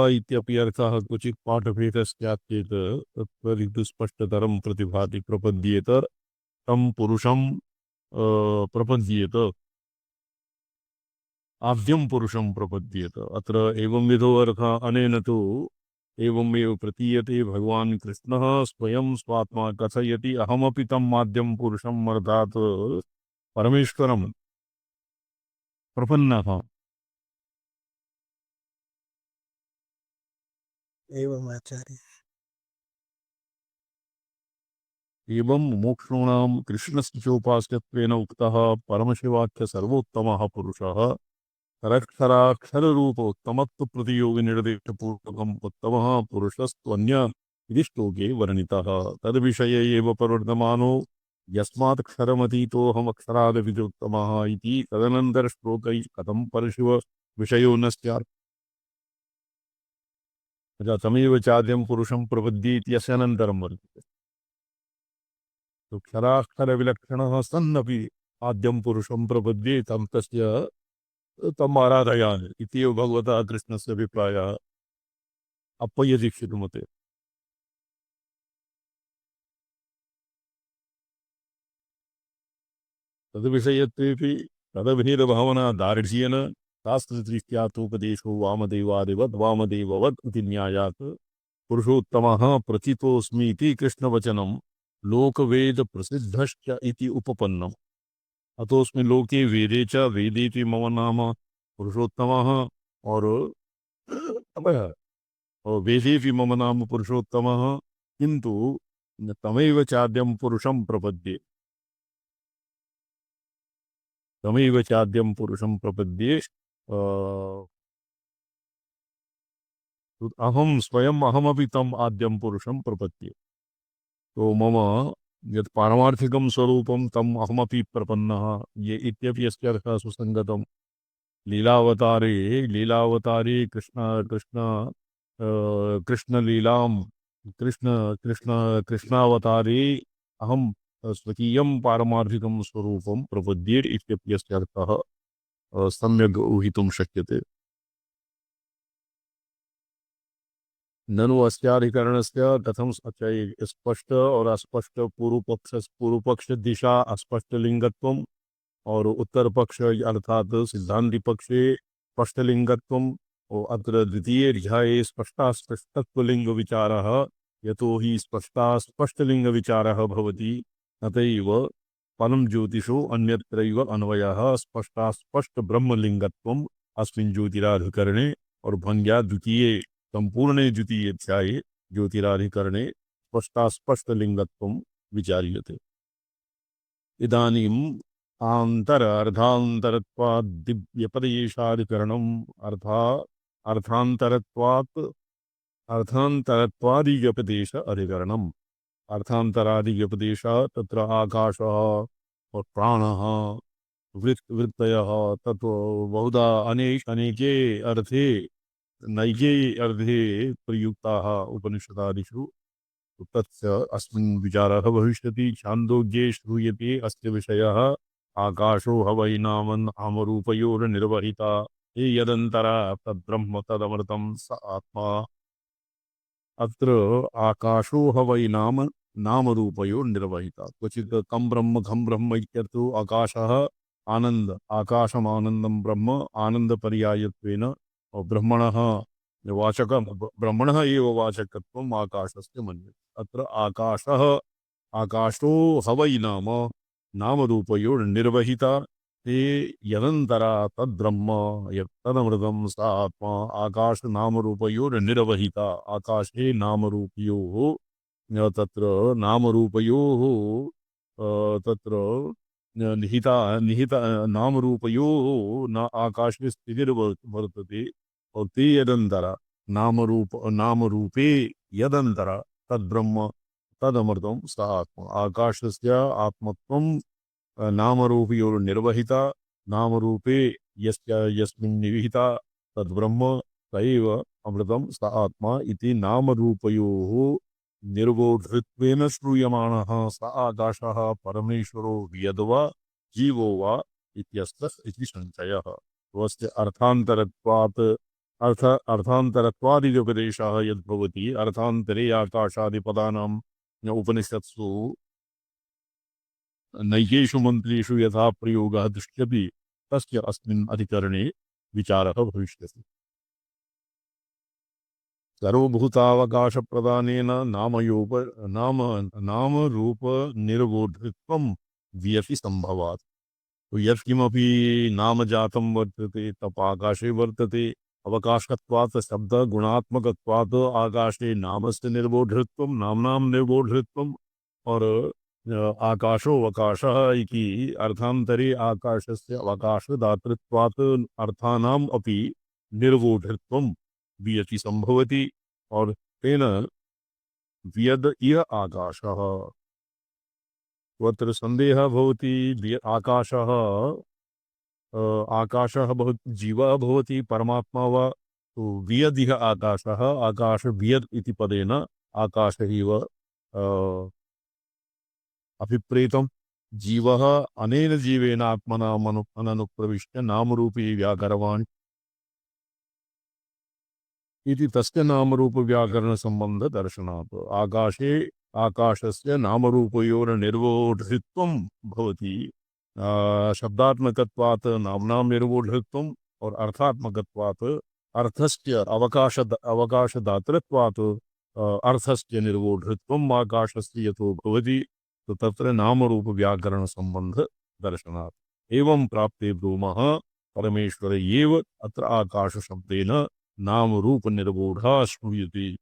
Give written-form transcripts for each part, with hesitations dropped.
इत्यपि अर्थः क्वचित् पाठभेदः स्यात् चेत् तत्तदिति स्पष्टतरं प्रतिभाति प्रपद्येत तं पुरुषं प्रपद्येत आद्यं पुरुषं प्रपद्येत अत्र एवंविधो अर्थः अनेन तु एवमेव प्रतीयते भगवान् कृष्णः स्वयं स्वात्मा कथयति अहमपि तम् आद्यं पुरुषम् अर्थात् परमेश्वरं प्रपन्नः एवम् आचार्य। एवं मोक्षूणां कृष्णस्य चोपास्यत्वेन उक्तः परमशिवाख्य सर्वोत्तमः पुरुषः सरक्षराक्षररूपोत्तमत्व प्रतियोगिनिर्देशपूर्वकम् उत्तमः पुरुषस्त्वन्य इति श्लोके वर्णितः तद्विषये एव प्रवर्तमानो यस्मात्क्षरमतीतोऽहमक्षरादविदुत्तमः इति तदनन्तरश्लोकै कथं परशिव विषयो न स्यात् तमेव चाद्यं पुरुषं प्रपद्ये इत्यस्य अनन्तरं वर्तते तो क्षराक्षरविलक्षणः सन्नपि आद्यं पुरुषं प्रपद्ये तं तस्य तम् आराधयामि इत्येव भगवता कृष्णस्य अभिप्रायः अप्पय्यदीक्षितमते तद्विषयत्वेपि तदभिनिर्भावना दार्ढ्येन शास्त्रदृष्ट्या तोपदेशो वामदेवादिवद् वामदेववद् इति न्यायात् पुरुषोत्तमः प्रचितोऽस्मि इति कृष्णवचनं लोकवेदप्रसिद्धश्च इति उपपन्नम् अतोऽस्मिन् लोके वेदे च वेदेति मम नाम पुरुषोत्तमः और वेदेपि मम नाम पुरुषोत्तमः किन्तु तमेव चाद्यं पुरुषं प्रपद्ये तमेव चाद्यं पुरुषं प्रपद्ये अहं स्वयं अहमपि तम् आद्यं पुरुषं प्रपद्ये तो मम यत् पारमार्थिकं स्वरूपं तम् अहमपि प्रपन्नः ये इत्यपि अस्य अर्थः सुसङ्गतम् लीलावतारे कृष्णलीलां कृष्णावतारे अहं स्वकीयं पारमार्थिकं स्वरूपं प्रपद्ये इत्यस्य अर्थः सम्यक् ऊहितुं शक्यते ननु अस्याधिकरणस्य कथं स्पष्ट और अस्पष्ट पूर्व पक्ष दिशा अस्पष्ट लिंगत्वम और उत्तर पक्ष अर्थात सिद्धांति पक्षे स्पष्टलिंगत्वम् और अत्र द्वितीये अध्याये स्पष्टास्पष्टत्वलिंग विचारः यतो हि स्पष्टास्पष्टलिंग विचारः भवति अतएव परं ज्योतिषो अन्यत्रैव अन्वयः स्पष्टास्पष्ट ब्रह्मलिंगत्वम् अस्मिन् ज्योतिराधिकरणे और भंग्या द्वितीये संपूर्णे द्वितीये अध्याये ज्योतिराधिकरणे स्पष्टास्पष्टलिंगत्वं विचार्यते इदानीम् आन्तरार्धान्तरत्वाद् दिव्यपदेशाधिकरणम् अर्थान्तरत्वादिव्यपदेश अधिकरणम् अर्थान्तरादिव्यपदेशः तत्र आकाशः और प्राणः वृत्तयः तत् बहुधा अनेके अर्थे नैके अर्थे प्रयुक्ताः उपनिषदादिषु तस्य अस्मिन् विचारः भविष्यति छान्दोग्ये श्रूयते अस्य विषयः आकाशो ह वै नामन् आमरूपयोर्निर्वहिता ये यदन्तरा तद्ब्रह्म तदमृतं स आत्मा अत्र आकाशो ह वै नामरूपयोर्निर्वहिता क्वचित् कं ब्रह्म घं ब्रह्म इत्यर्थो आकाशः आनन्द आकाशमानन्दं ब्रह्म आनन्दपर्यायत्वेन और ब्रह्मणः वाचकं ब्रह्मणः एव वाचकत्वम् आकाशस्य मन्यते अत्र आकाशः आकाशो ह वै नामरूपयोर्निर्वहिता ते यदन्तरा तद्ब्रह्म यत्तदमृतं स आत्मा आकाशनामरूपयोर्निर्वहिता आकाशे नामरूपयोः तत्र नामरूपयोः तत्र निहिता निहिता नामरूपयोः न आकाशे स्थितिर्वर्तते और ते यदन्तरा नामरूपे यदन्तरा तद्ब्रह्म तदमृतं स आत्मा आकाशस्य आत्मत्वं नामरूपयोर्निर्वहिता नामरूपे यस्मिन् निहिता तद्ब्रह्म स एव अमृतं स आत्मा इति नामरूपयोः निर्वोधृत्वेन श्रूयमाणः स आकाशः परमेश्वरो यद्वा जीवो वा इत्यस्य इति संशयः स्वस्य अर्थान्तरत्वात् अर्थान्तरत्वादिव्यपदेशः यद्भवति अर्थान्तरे आकाशादिपदानां उपनिषत्सु नैकेषु मन्त्रेषु यथा प्रयोगः दृश्यते तस्य अस्मिन् अधिकरणे विचारः भविष्यति। सर्वभूतावकाशप्रदानेन नामरूपनिर्वोढृत्वं व्यपि सम्भवात्। तो यत्किमपि नाम जातं वर्तते तप आकाशे वर्तते। अवकाशत्वात् शब्द गुणात्मकत्वात् आकाशे नामस्य निर्वोढृत्वं नाम्नां निर्वोढृत्वं और आकाशो अवकाशः इति अर्थान्तरे आकाशस्य अवकाशदातृत्वात् अर्थानाम् अपि निर्वोढृत्वं वियति सम्भवति और तेन व्यद इह आकाशः। तत्र संदेहः भवति आकाशः आकाशः भवति जीवः भवति परमात्मा वा। तो वियदिह आकाशः आकाश वियद इति पदेन आकाश इव अभिप्रेतं। जीवः अनेन जीवेन आत्मना अननुप्रविश्य नामरूपी व्याकरवान् इति तस्य नामरूप व्याकरण संबंध दर्शनात् आकाशे आकाशस्य नामरूपयोर निर्वोढृत्वं भवति। शब्दात्मकत्वात् नाम्नां निर्वोढृत्वं और अर्थात्मकत्वात् अर्थस्य अवकाशदातृत्वात् अर्थस्य निर्वोढृत्वम् आकाशस्य यतो भवति। तो तत्र नामरूप व्याकरण संबंध दर्शनात् एवं प्राप्ते ब्रूमः परमेश्वर एव अत्र आकाश शब्देन नाम रूप निर्वोढ़ा श्रूयते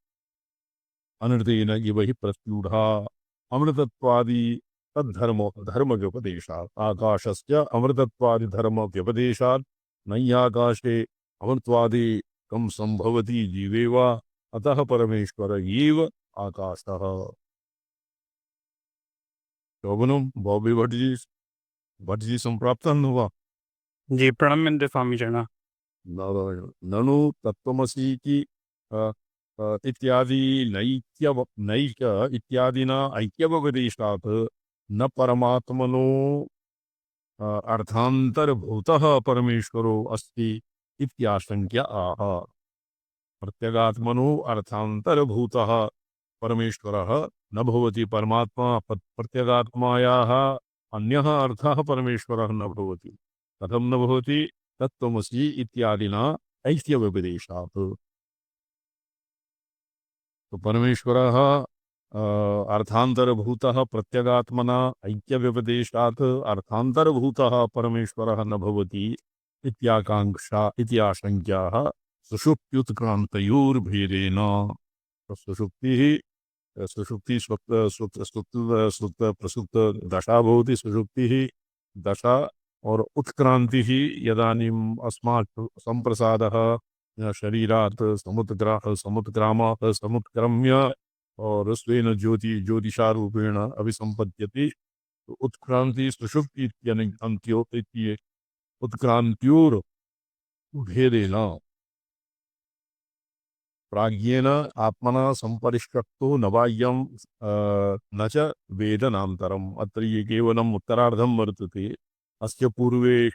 अनृतेन इव हि प्रत्यूढ़ा अमृतत्वादि तद्धर्म धर्म व्यपदेशात् आकाशस्य अमृतत्वादि धर्म व्यपदेशात् नैयाकाशे अमृतत्वादि कम संभवति जीवे वा अतः परमेश्वर एव आकाशः। शोभनम बॉबी भट्टजी संप्राप्तं वा? जी प्रणम्यन्ते स्वामीजन। ननु तत्त्वमसीति इत्यादि नैक इत्यादिना ऐक्यवपदेशात् न परमात्मनो अर्थान्तरभूतः परमेश्वरो अस्ति इत्याशङ्क्य आह। प्रत्यगात्मनो अर्थान्तरभूतः परमेश्वरः न भवति। परमात्मा प्रत्यगात्मायाः अन्यः अर्थः परमेश्वरः न भवति। कथं न भवति? तत्त्वमसि इत्यादिना ऐक्यव्यपदेशात्। तो परमेश्वरः अर्थान्तरभूतः प्रत्यगात्मना ऐक्यव्यपदेशात् अर्थान्तरभूतः परमेश्वरः न भवति इत्याकाङ्क्षा इति आशङ्क्याः सुषुप्त्युत्क्रान्तयोर्भेदेन। सुषुप्ति सुप्त प्रसुप्त दशा भवति। सुषुप्तिः दशा और उत्क्रांति यदानीम् अस्मात् संप्रसादः शरीरात् समुत्क्रामात् समुत्क्रम्य और स्वेन ज्योतिषारूपेण अभिसंपद्यते। तो उत्क्रांति सुषुप्ति इत्यन्त्यो उत्क्रांत्योर भेदेन प्राज्ञेन आत्मना संपरिष्कृतो न बाह्यं न च वेदनान्तरम्। अत्र ये केवलम् उत्तरार्धं वर्तते। अस्य पूर्वे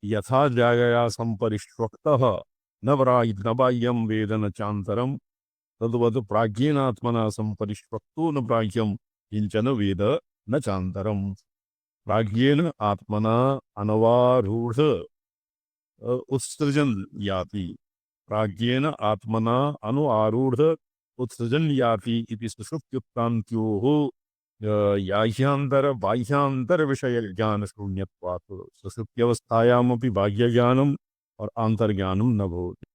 यथा जागया संपरिष्कृतः न बाह्यं वेद न चान्तरं तद्वत् प्राज्ञेन आत्मना संपरिष्कृतो न बाह्यं किंचन वेद न चान्तरम्। प्राज्ञेन आत्मना अनवारूढ़ उत्सृजन याति। प्राज्ञेन आत्मना अनु आरूढ़ उत्सृजन याति इति सुषुप्त्युत्क्रान्त्योः याह्यान्तर बाह्यान्तर विषय ज्ञान शून्यत्वात्। सुषुप्त्यवस्थायामपि बाह्य ज्ञानम् और आंतर्ज्ञानं न भवति।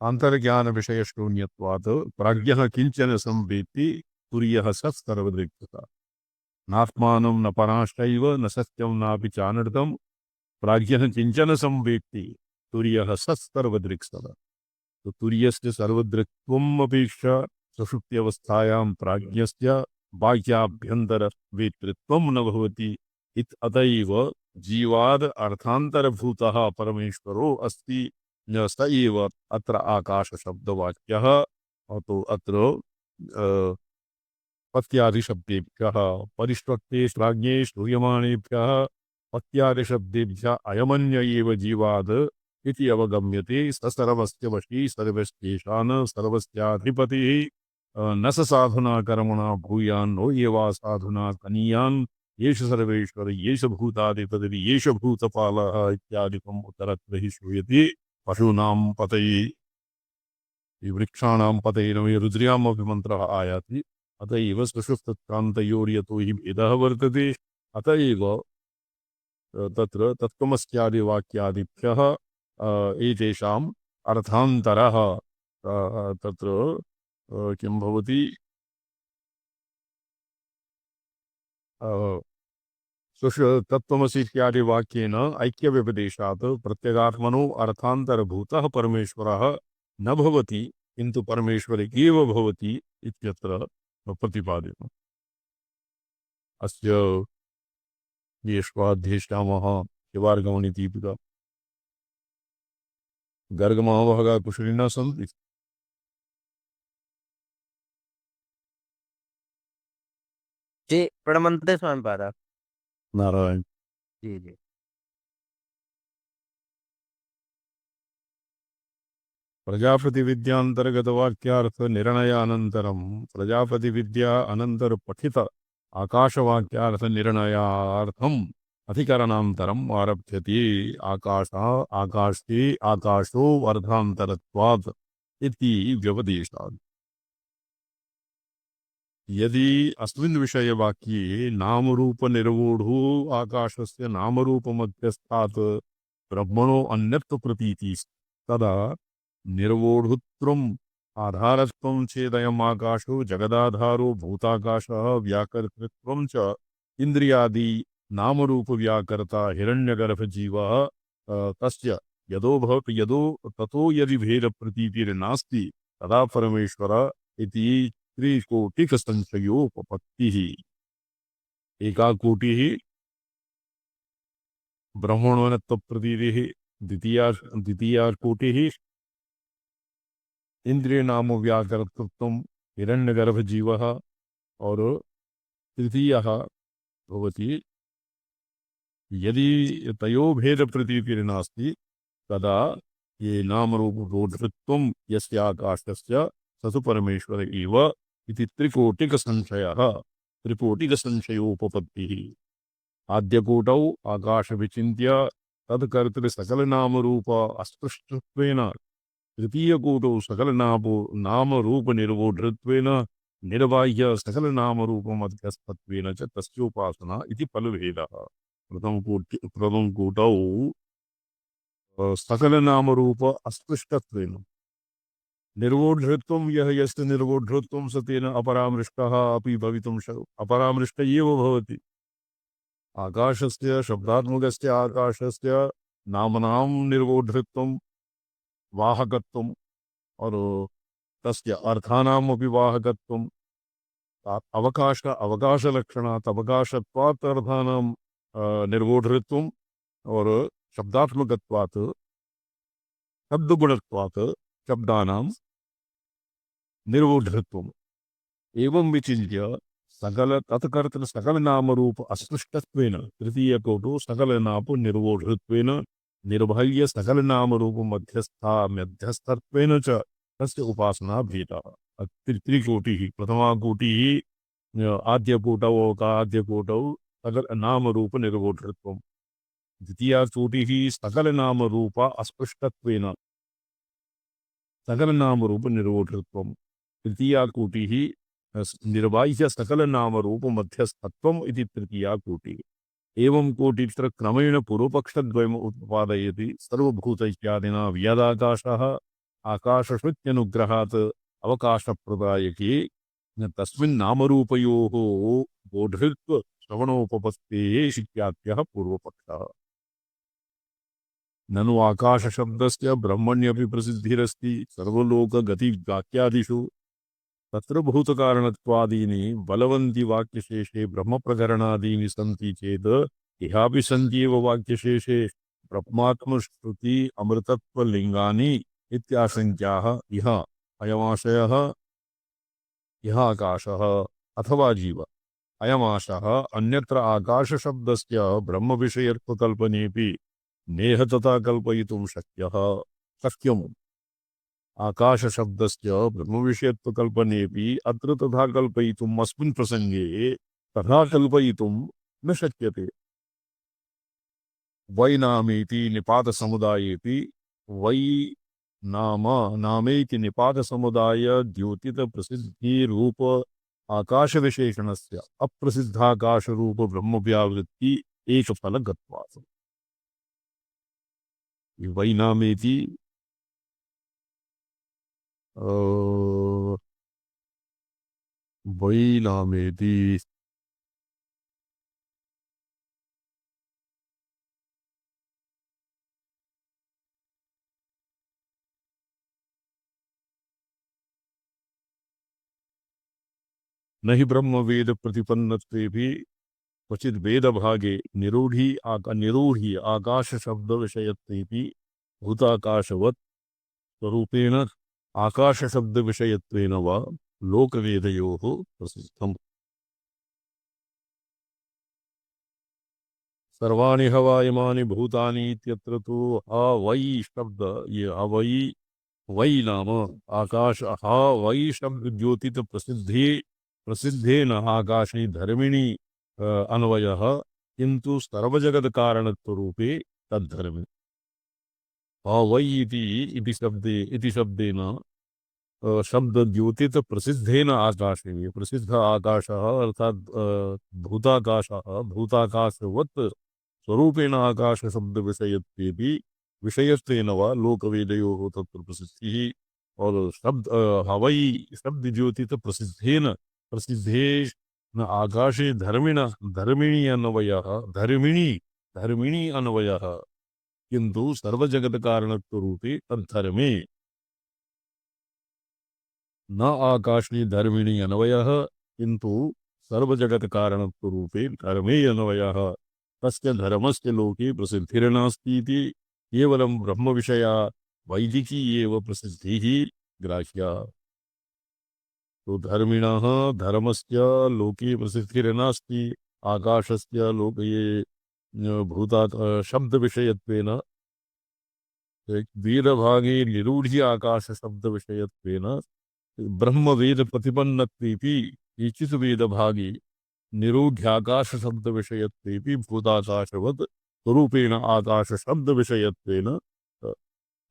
आंतर्ज्ञान विषय शून्यत्वात् प्राज्ञः किंचन संवेत्ति तुर्यः स सर्वदृक्तः। नात्मानं न पराश्चैव न सत्यं नापि चानृतं प्राज्ञः किंचन संवेत्ति तुर्यः स सर्वदृक्तः। तो तुर्यस्य सर्वदृक्त्वम् अपेक्षा सुषुप्त्यवस्थायां प्राज्ञस्य बाह्याभ्यन्तर वेतृत्वं न भवति। अतएव जीवाद अर्थान्तरभूतः परमेश्वरो अस्ति न स एव अत्र आकाश शब्दवाच्यः। तो अत्र पत्यादि शब्देभ्यः परिष्वक्ते प्राज्ञे श्रूयमाणेभ्यः पत्यादिशब्देभ्यः अयमन्य एव जीवाद् इति अवगम्यते। स सर्वस्य वशी सर्वस्येषान् सर्वस्याधिपतिः न स साधुना कर्मणा भूयान् नो एवा साधुना कनीयान् येष सर्वेश्वर येष भूतादिपतिः येष भूतपालः इत्यादिकम् उत्तरत्र हि श्रूयते। पशूनां पतये वृक्षाणां पतये रुद्र्यामपि मन्त्रः आयाति। अत एव सुषुप्तक्रान्तयोर्यतो हि भेदः वर्तते। अत एव तत्र तत्त्वमस्यादिवाक्यादिभ्यः एतेषाम् अर्थान्तरः तत्र किं भवति तत्त्वमसि इत्यादिवाक्येन ऐक्यव्यपदेशात् प्रत्यगात्मनो अर्थान्तरभूतः परमेश्वरः न भवति किन्तु परमेश्वरे एव भवति इत्यत्र प्रतिपादितम्। अस्य ये स्वाध्येष्टामः शिवार्गमणिदीपिका गर्गमावहगा कुशलिनः सन्ति। जी प्रणमन्ते स्वामी पादा। नारायण। जी जी। प्रजापतिविद्यान्तर्गतवाक्यार्थ निर्णयानन्तरं प्रजापतिविद्या अनन्तर पठित आकाशवाक्यार्थ निर्णयार्थम् अधिकरणान्तरम् आरभ्यते। आकाशे आकाशो अर्थान्तरत्वात् इति व्यपदेशात्। यदि अस्मिन् विषयवाक्ये नामरूपनिर्वूढो आकाशस्य नामरूपमध्यस्थात् ब्रह्मणो अन्यत्व प्रतीतिः तदा निर्वोढुत्वम् आधारत्वं चेदयम् आकाशो जगदाधारो भूताकाशः व्याकर्तृत्वं च इन्द्रियादि नामरूपव्याकर्ता हिरण्यगर्भजीवः तस्य यदो ततो यदि भेदप्रतीतिर्नास्ति तदा परमेश्वर इति त्रिकोटिकसंशयोपपत्तिः। एका कोटिः ब्रह्मणोऽनत्वप्रतीतिः, द्वितीया कोटिः इंद्रिय नाम व्याकर्तृत्वं हिरण्यगर्भजीवः और तृतीयः भवति यदि तयो भेदप्रतीतिर्नास्ति तदा ये नामरूपबोधत्वं यस्य आकाशस्य स तु परमेश्वर एव इति त्रिकोटिकसंशयोपपत्तिः। आद्यकोटौ आकाशविचिन्त्य तत्कर्तृसकलनामरूप अस्पृष्टत्वेन तृतीयकोटौ सकलनामरूपनिर्वोढृत्वेन निर्बाह्य सकलनामरूपमध्यस्थत्वेन च तस्योपासना इति फलभेदः। प्रथमकोटौ सकलनामरूप अस्पृष्टत्वेन निर्वोढृत्वं यः यस्य निर्वोढृत्वं स तेन अपरामृष्टः अपि भवितुं अपरामृष्ट एव भवति। आकाशस्य शब्दात्मकस्य आकाशस्य नामनां निर्वोढृत्वं वाहकत्वं और तस्य अर्थानामपि वाहकत्वं अवकाशलक्षणात् अवकाशत्वात् अर्थानां निर्वोढृत्वं और शब्दात्मकत्वात् शब्दगुणत्वात् शब्दानां निर्वोढृत्वम् एवं विचिन्त्य सकल तत्कर्तृ सकलनामरूप अस्पृष्टत्वेन तृतीयकोटो सकलनाम निर्वोढृत्वेन निर्बाह्य सकलनामरूपमध्यस्थत्वेन च तस्य उपासना भेदः। त्रिकोटिः प्रथमा कोटिः आद्यकोटौ सकलनामरूपनिर्वोढृत्वं, द्वितीया कोटिः सकलनामरूप अस्पृष्टत्वेन सकलनामरूपनिर्वोढृत्वं, तृतीया कोटिः निर्बाह्य सकलनामरूपमध्यस्थत्वम् इति तृतीया कोटिः। एवं कोटित्र क्रमेण पूर्वपक्षद्वयम् उत्पादयति। सर्वभूत इत्यादिना व्यदाकाशः आकाशश्रुत्यनुग्रहात् अवकाशप्रदायके तस्मिन् नामरूपयोः बोधृत्व श्रवणोपपत्तेः शिक्यात्यः पूर्वपक्षः। ननु आकाशशब्दस्य ब्रह्मण्यपि प्रसिद्धिरस्ति सर्वलोकगतिवाक्यादिषु। तत्र भूतकारणत्वादीनि बलवन्ति वाक्यशेषे ब्रह्मप्रकरणादीनि सन्ति चेत् इहापि सन्त्येव वाक्यशेषे ब्रह्मात्मश्रुति अमृतत्वलिङ्गानि इत्याशङ्क्याः। इह अयमाशयः, इह आकाशः अथवा जीव अयमाशः अन्यत्र आकाशशब्दस्य ब्रह्मविषयत्वकल्पनेऽपि नेह तथा कल्पयितुं शक्यम्। आकाशशब्दस्य ब्रह्मविषयत्वकल्पनेऽपि अत्र तथा कल्पयितुम् अस्मिन् प्रसङ्गे तथा कल्पयितुं न शक्यते। वै नामेति निपातसमुदायेऽपि वै नामेति निपातसमुदाय द्योतितप्रसिद्धिरूप आकाशविशेषणस्य अप्रसिद्धाकाशरूप ब्रह्मव्यावृत्ति एकफलगत्वात्। वै नामेति वै नामेति न हि ब्रह्मवेद प्रतिपन्नत्वेऽपि क्वचिद् वेदभागे निरूढी आकाशशब्दविषयत्वेऽपि भूताकाशवत् स्वरूपेण आकाशशब्दविषयत्वेन वा लोकवेदयोः प्रसिद्धम्। सर्वाणि हवायमानि भूतानि इत्यत्र तु वै शब्द वै नाम आकाश वै शब्द द्योतित प्रसिद्धेन आकाशे धर्मिणी अन्वयः, किन्तु सर्वजगत् कारणत्वरूपे तद्धर्मिणी। वै इति शब्देन शब्द द्योतित प्रसिद्धेन आकाशे, प्रसिद्ध आकाशः अर्थात भूताकाशवत् स्वरूपेण आकाश शब्द विषयत्वेन वा लोकवेदयोः तत्र प्रसिद्धिः। और शब्द हवै शब्द द्योतित प्रसिद्धेन आकाशे धर्मिणी अन्वयः, किन्तु सर्वजगत कारणत्वरूपे तद्धर्मे। न आकाशे धर्मिणी अन्वयः, किन्तु सर्वजगत कारणत्वरूपे धर्मे अन्वयः। तस्य धर्मस्य लोके प्रसिद्धिर्नास्ति इति केवलं ब्रह्मविषया वैदिकी एव प्रसिद्धिः ग्राह्या। तो धर्मिणः धर्मस्य लोके प्रसिद्धिर्नास्ति, आकाशस्य लोके भूता शब्दविषयत्वेन वेदभागे निरूढी आकाशशब्दविषयत्वेन ब्रह्मवेद प्रतिपन्नत्वेऽपि केचित् वेदभागे निरूढ्याकाशशब्दविषयत्वेऽपि भूताकाशवत् स्वरूपेण आकाशशब्दविषयत्वेन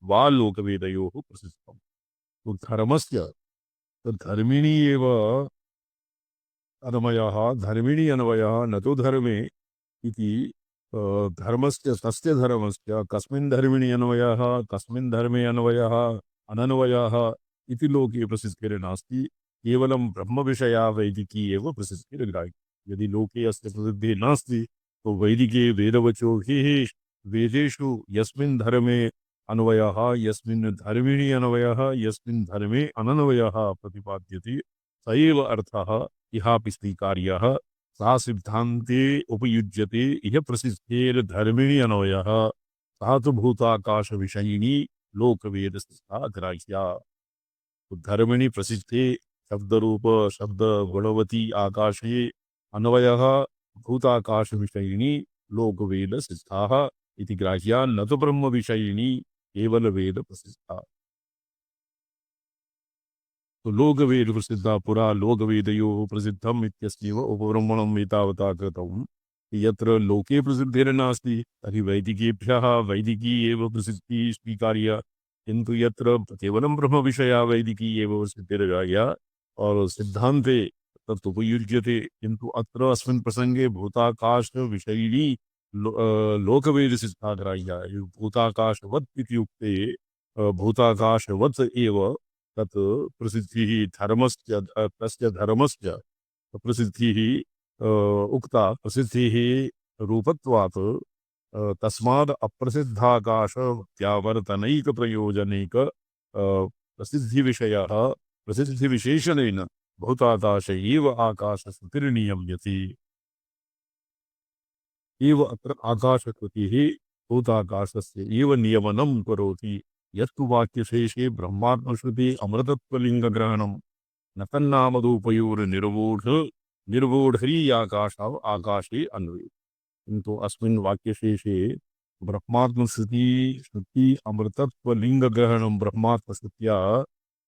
वा लोकवेदयोः प्रसिद्धम्। तो धर्मस्य धर्मिणी एव अन्वयः, धर्मिणी अन्वयः न तो धर्मे इति धर्मस्य तस्य धर्मस्य कस्मिन् धर्मिणि अन्वयः, कस्मिन् धर्मे अन्वयः अनन्वयः इति लोके प्रसिद्धिर्नास्ति, केवलं ब्रह्मविषया वैदिकी एव प्रसिद्धिर्ग्राह्यते। यदि लोके अस्य प्रसिद्धिः नास्ति तो वैदिके वेदवचो हि वेदेषु यस्मिन् धर्मे अन्वयः, यस्मिन् धर्मिणि अन्वयः, यस्मिन् धर्मे अनन्वयः प्रतिपाद्यते स एव अर्थः इहापि स्वीकार्यः। सा सिद्धान्ते उपयुज्यते इह प्रसिद्धेर्धर्मिणि अन्वयः, सा तु भूताकाशविषयिणी लोकवेदस्था ग्राह्या। धर्मिणी प्रसिद्धे शब्दरूप शब्द गुणवती आकाशे अन्वयः भूताकाशविषयिणी लोकवेद सिद्धाः इति ग्राह्या, न तो ब्रह्म विषयिणी केवल वेद प्रसिद्धा। तो लोकवेद प्रसिद्धा पुरा लोकवेदयोः प्रसिद्धम् इत्यस्यैव उपब्रह्मणम् एतावता कृतम्। यत्र लोके प्रसिद्धिर्नास्ति तर्हि वैदिकेभ्यः वैदिकी एव प्रसिद्धिः स्वीकार्या, किन्तु यत्र केवलं ब्रह्मविषया वैदिकी एव प्रसिद्धिर्ग्राह्या और सिद्धान्ते तत् उपयुज्यते, किन्तु अत्र अस्मिन् प्रसङ्गे भूताकाशविषयिणी लोकवेद सिद्धा ग्राह्या। भूताकाशवत् इत्युक्ते भूताकाशवत् एव तत् प्रसिद्धिः धर्मस्य तस्य धर्मस्य प्रसिद्धिः उक्ता, प्रसिद्धिः रूपत्वात् तस्माद् अप्रसिद्धाकाश व्यावर्तनैक प्रयोजनैक प्रसिद्धिविषयः प्रसिद्धिविशेषणेन भूताकाश एव आकाशस्तुतिर्नियम्यते। एव अत्र आकाशकृतिः भूताकाशस्य एव नियमनं करोति। यत्तु वाक्यशेषे ब्रह्मात्मश्रुति अमृतत्वलिङ्गग्रहणं न तन्नामरूपयोर्निर्वोढ निर्वोढरी आकाशः आकाशे अन्वे। किन्तु अस्मिन् वाक्यशेषे ब्रह्मात्मश्रुति श्रुति अमृतत्वलिङ्गग्रहणं ब्रह्मात्मश्रुत्या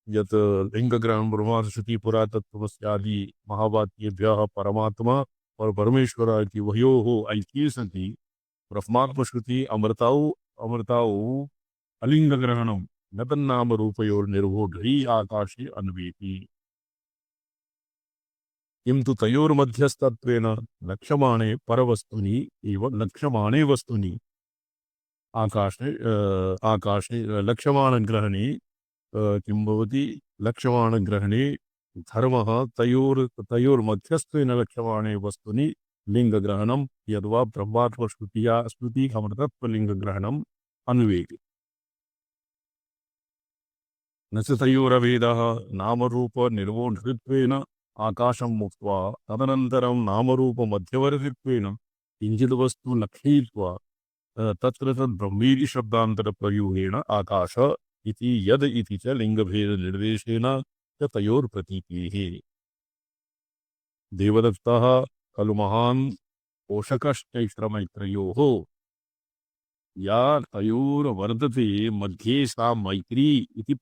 यत् लिङ्गग्रहणं ब्रह्मात्मश्रुति पुरातत्त्वस्यादि महावाक्येभ्यः परमात्मा और परमेश्वर इति उभयोः ऐक्ये सति ब्रह्मात्मश्रुति अमृताौ अलिङ्गग्रहणं न तन्नामरूपयोर्निर्वोढरी आकाशे अन्वेति। किन्तु तयोर्मध्यस्तत्वेन लक्ष्यमाणे परवस्तुनि एव लक्ष्यमाणे वस्तुनि आकाशे लक्ष्यमाणग्रहणे किं भवति लक्ष्यमाणग्रहणे धर्मः तयोर्मध्यस्थेन लक्ष्यमाणे वस्तुनि लिङ्गग्रहणं यद्वा ब्रह्मात्मश्रुत्या श्रुति अमृतत्वलिङ्गग्रहणम् अन्वेति। न च तयोरवेदः नामरूपनिर्वोढृत्वेन आकाशं मुक्त्वा तदनन्तरं नामरूपमध्यवर्तित्वेन किञ्चित् वस्तु लक्षयित्वा तत्र तद्ब्रह्मेति शब्दान्तरप्रयोगेण आकाश इति यद् इति च लिङ्गभेदनिर्देशेन च तयोर्प्रतीतेः। देवदत्तः खलु महान् पोषकश्चैत्रमैत्र्योः या तयोर्वर्तते मध्ये सा मैत्री इति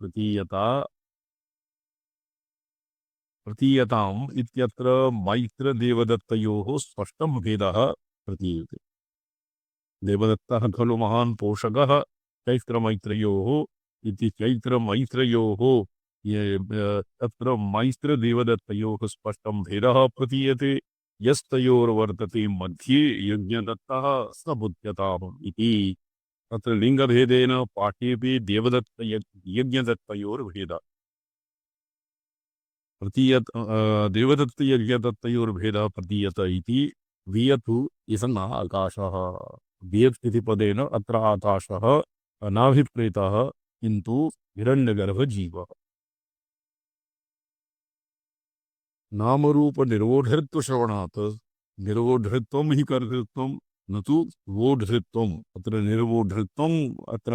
प्रतीयताम् इत्यत्र मैत्रदेवदत्तयोः स्पष्टं भेदः प्रतीयते। देवदत्तः खलु महान् पोषकः चैत्रमैत्र्योः इति चैत्रमैत्र्योः तत्र मैत्रदेवदत्तयोः स्पष्टं भेदः प्रतीयते। यस्तयोर्वर्तते मध्ये यज्ञदत्तः स बुध्यताम् इति। तत्र लिङ्गभेदेन पाठ्येपि देवदत्तयज्ञदत्तयोर्भेदः प्रतीयत देवदत्तयज्ञदत्तयोर्भेदः प्रतीयत इति वियतु इति आकाशः। वियत् इति पदेन अत्र आकाशः नाभिप्रेतः किन्तु हिरण्यगर्भजीवः। नामरूपनिर्वोढृत्वश्रवणात् निर्वोढृत्वं हि कर्तृत्वं न तु वोढृत्वम्। अत्र निर्वोढृत्वम् अत्र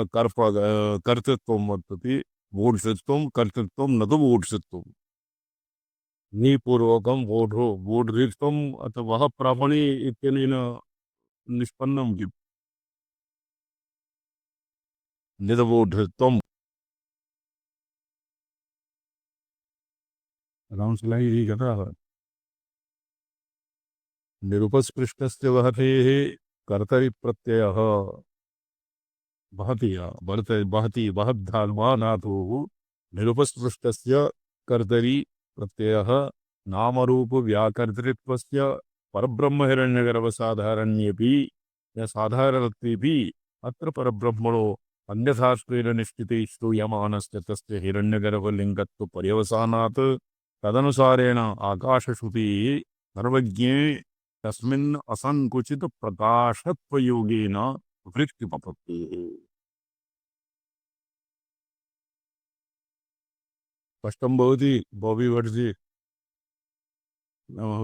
कर्तृत्वं वर्तते, वोढृत्वं कर्तृत्वं न तु वोढृत्वम्। निपूर्वकं वोढृत्वम् अथवा प्रापणे इत्यनेन निष्पन्नं किम् निरवोढृत्वम्। निरुपस्पृष्टस्य वहतेः कर्तरि प्रत्ययः वहति वहद्धाल्वानाथोः निरुपस्पृष्टस्य कर्तरि प्रत्ययः नामरूप व्याकर्तृत्वस्य परब्रह्म हिरण्यगर्भसाधारण्येपि साधारणत्वेपि अत्र परब्रह्मणो अन्यथात्वेन निश्चिते श्रूयमानस्य तस्य हिरण्यगर्भलिङ्गत्व पर्यवसानात् तदनुसारेण आकाशश्रुतिः सर्वज्ञे तस्मिन् असङ्कुचित प्रकाशत्वयोगेन वृत्तिपपत्तेः। स्पष्टं भवति बॉबी भट्जी नमः।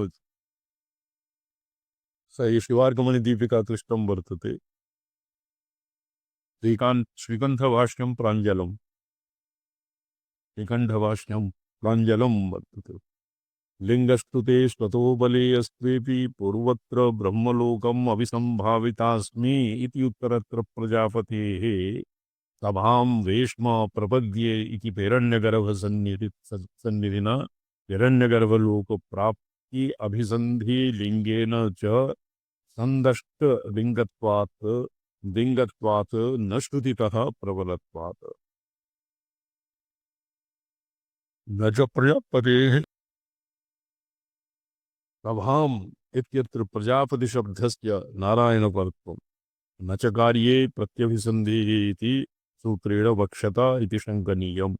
स शिवार्कमणिदीपिका क्लिष्टं वर्तते। श्रीकण्ठभाष्यं प्राञ्जलं वर्तते। लिङ्गस्तुते स्वतो बले अस्त्वेपि पूर्वत्र ब्रह्मलोकम् अभिसम्भावितास्मि इति उत्तरत्र प्रजापतेः सभां वेश्म प्रपद्ये इति हिरण्यगर्भसन्निधिना हिरण्यगर्भलोकप्राप्ति अभिसन्धि लिङ्गेन च संदष्टलिङ्गत्वात् न श्रुतितः प्रबलत्वात् न च प्रजापतेः सभाम् इत्यत्र प्रजापतिशब्दस्य नारायणपरत्वं न च कार्ये प्रत्यभिसन्धिः इति सूत्रेण वक्ष्यता इति शङ्कनीयम्।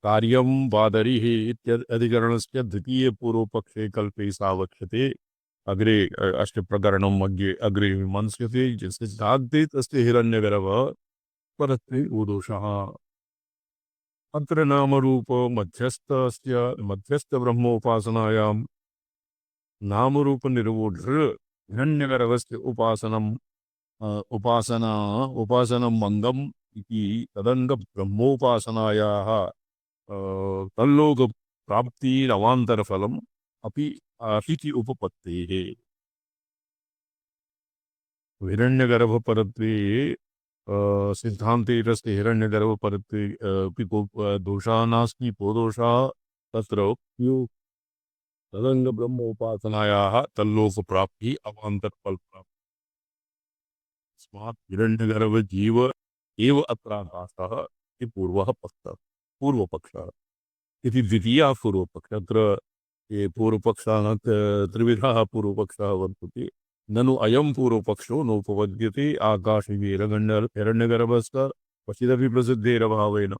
कार्यं बादरिः इत्यधिकरणस्य द्वितीये पूर्वपक्षे कल्पे सा वक्ष्यते। अग्रे अष्टप्रकरणं मध्ये अग्रे विमंस्यते। यस्य सिद्धान्ते तस्य हिरण्यगर्भः परत्वे उदोषः। अत्र नामरूप मध्यस्थ ब्रह्मोपासनायां नामरूप निर्वोढृ हिरण्यगर्भस्य उपासनम् अङ्गम् इति तदङ्ग ब्रह्मोपासनायाः तल्लोक प्राप्तिरवान्तरफलम् अपि इति उपपत्तेः। हिरण्यगर्भपरत्वे सिद्धान्तेरस्ते हिरण्यगर्भपरत्वे अपि दोषः नास्ति, को दोषः तत्र तदंग ब्रह्मोपासनायाः तल्लोकप्राप्तिः अवान्तरफलप्राप्तिः। तस्मात् हिरण्यगर्भजीव एव अत्र आकाशः इति पूर्वपक्षः इति द्वितीयः पूर्वपक्षः। अत्र ये पूर्वपक्षाः त्रिविधः पूर्वपक्षः वर्तते। ननु अयं पूर्वपक्षो नोपपद्यते आकाशे हिरण्यगर्भस्य क्वचिदपि प्रसिद्धेरभावेन।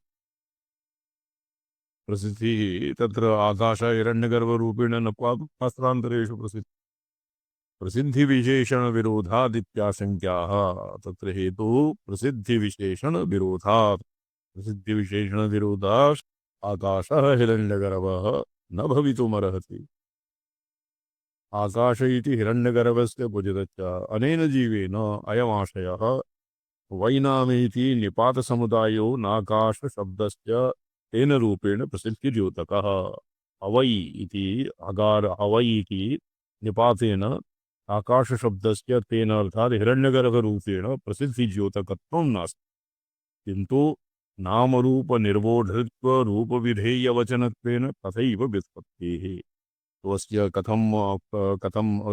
प्रसिद्धिः तत्र आकाश हिरण्यगर्भरूपेण न पातु शास्त्रान्तरेषु प्रसिद्धिविशेषणविरोधादित्याशङ्क्याः। तत्र हेतुः प्रसिद्धिविशेषणविरोधात्। प्रसिद्धिविशेषणविरोधात् आकाशः हिरण्यगर्भः न भवितुमर्हति। आकाश इति हिरण्यगर्भस्य क्वचिदच्च अनेन जीवेन अयमाशयः वैनामेति निपातसमुदायो नाकाशशब्दस्य तेन रूपेण प्रसिद्धिद्योतकः। अवै इति अगार अवै इति निपातेन आकाशशब्दस्य तेन अर्थात् हिरण्यगर्भरूपेण प्रसिद्धिद्योतकत्वं नास्ति, किन्तु नामरूपनिर्वोढृत्व रूपविधेयवचनत्वेन तथैव व्युत्पत्तेः। स्वस्य कथं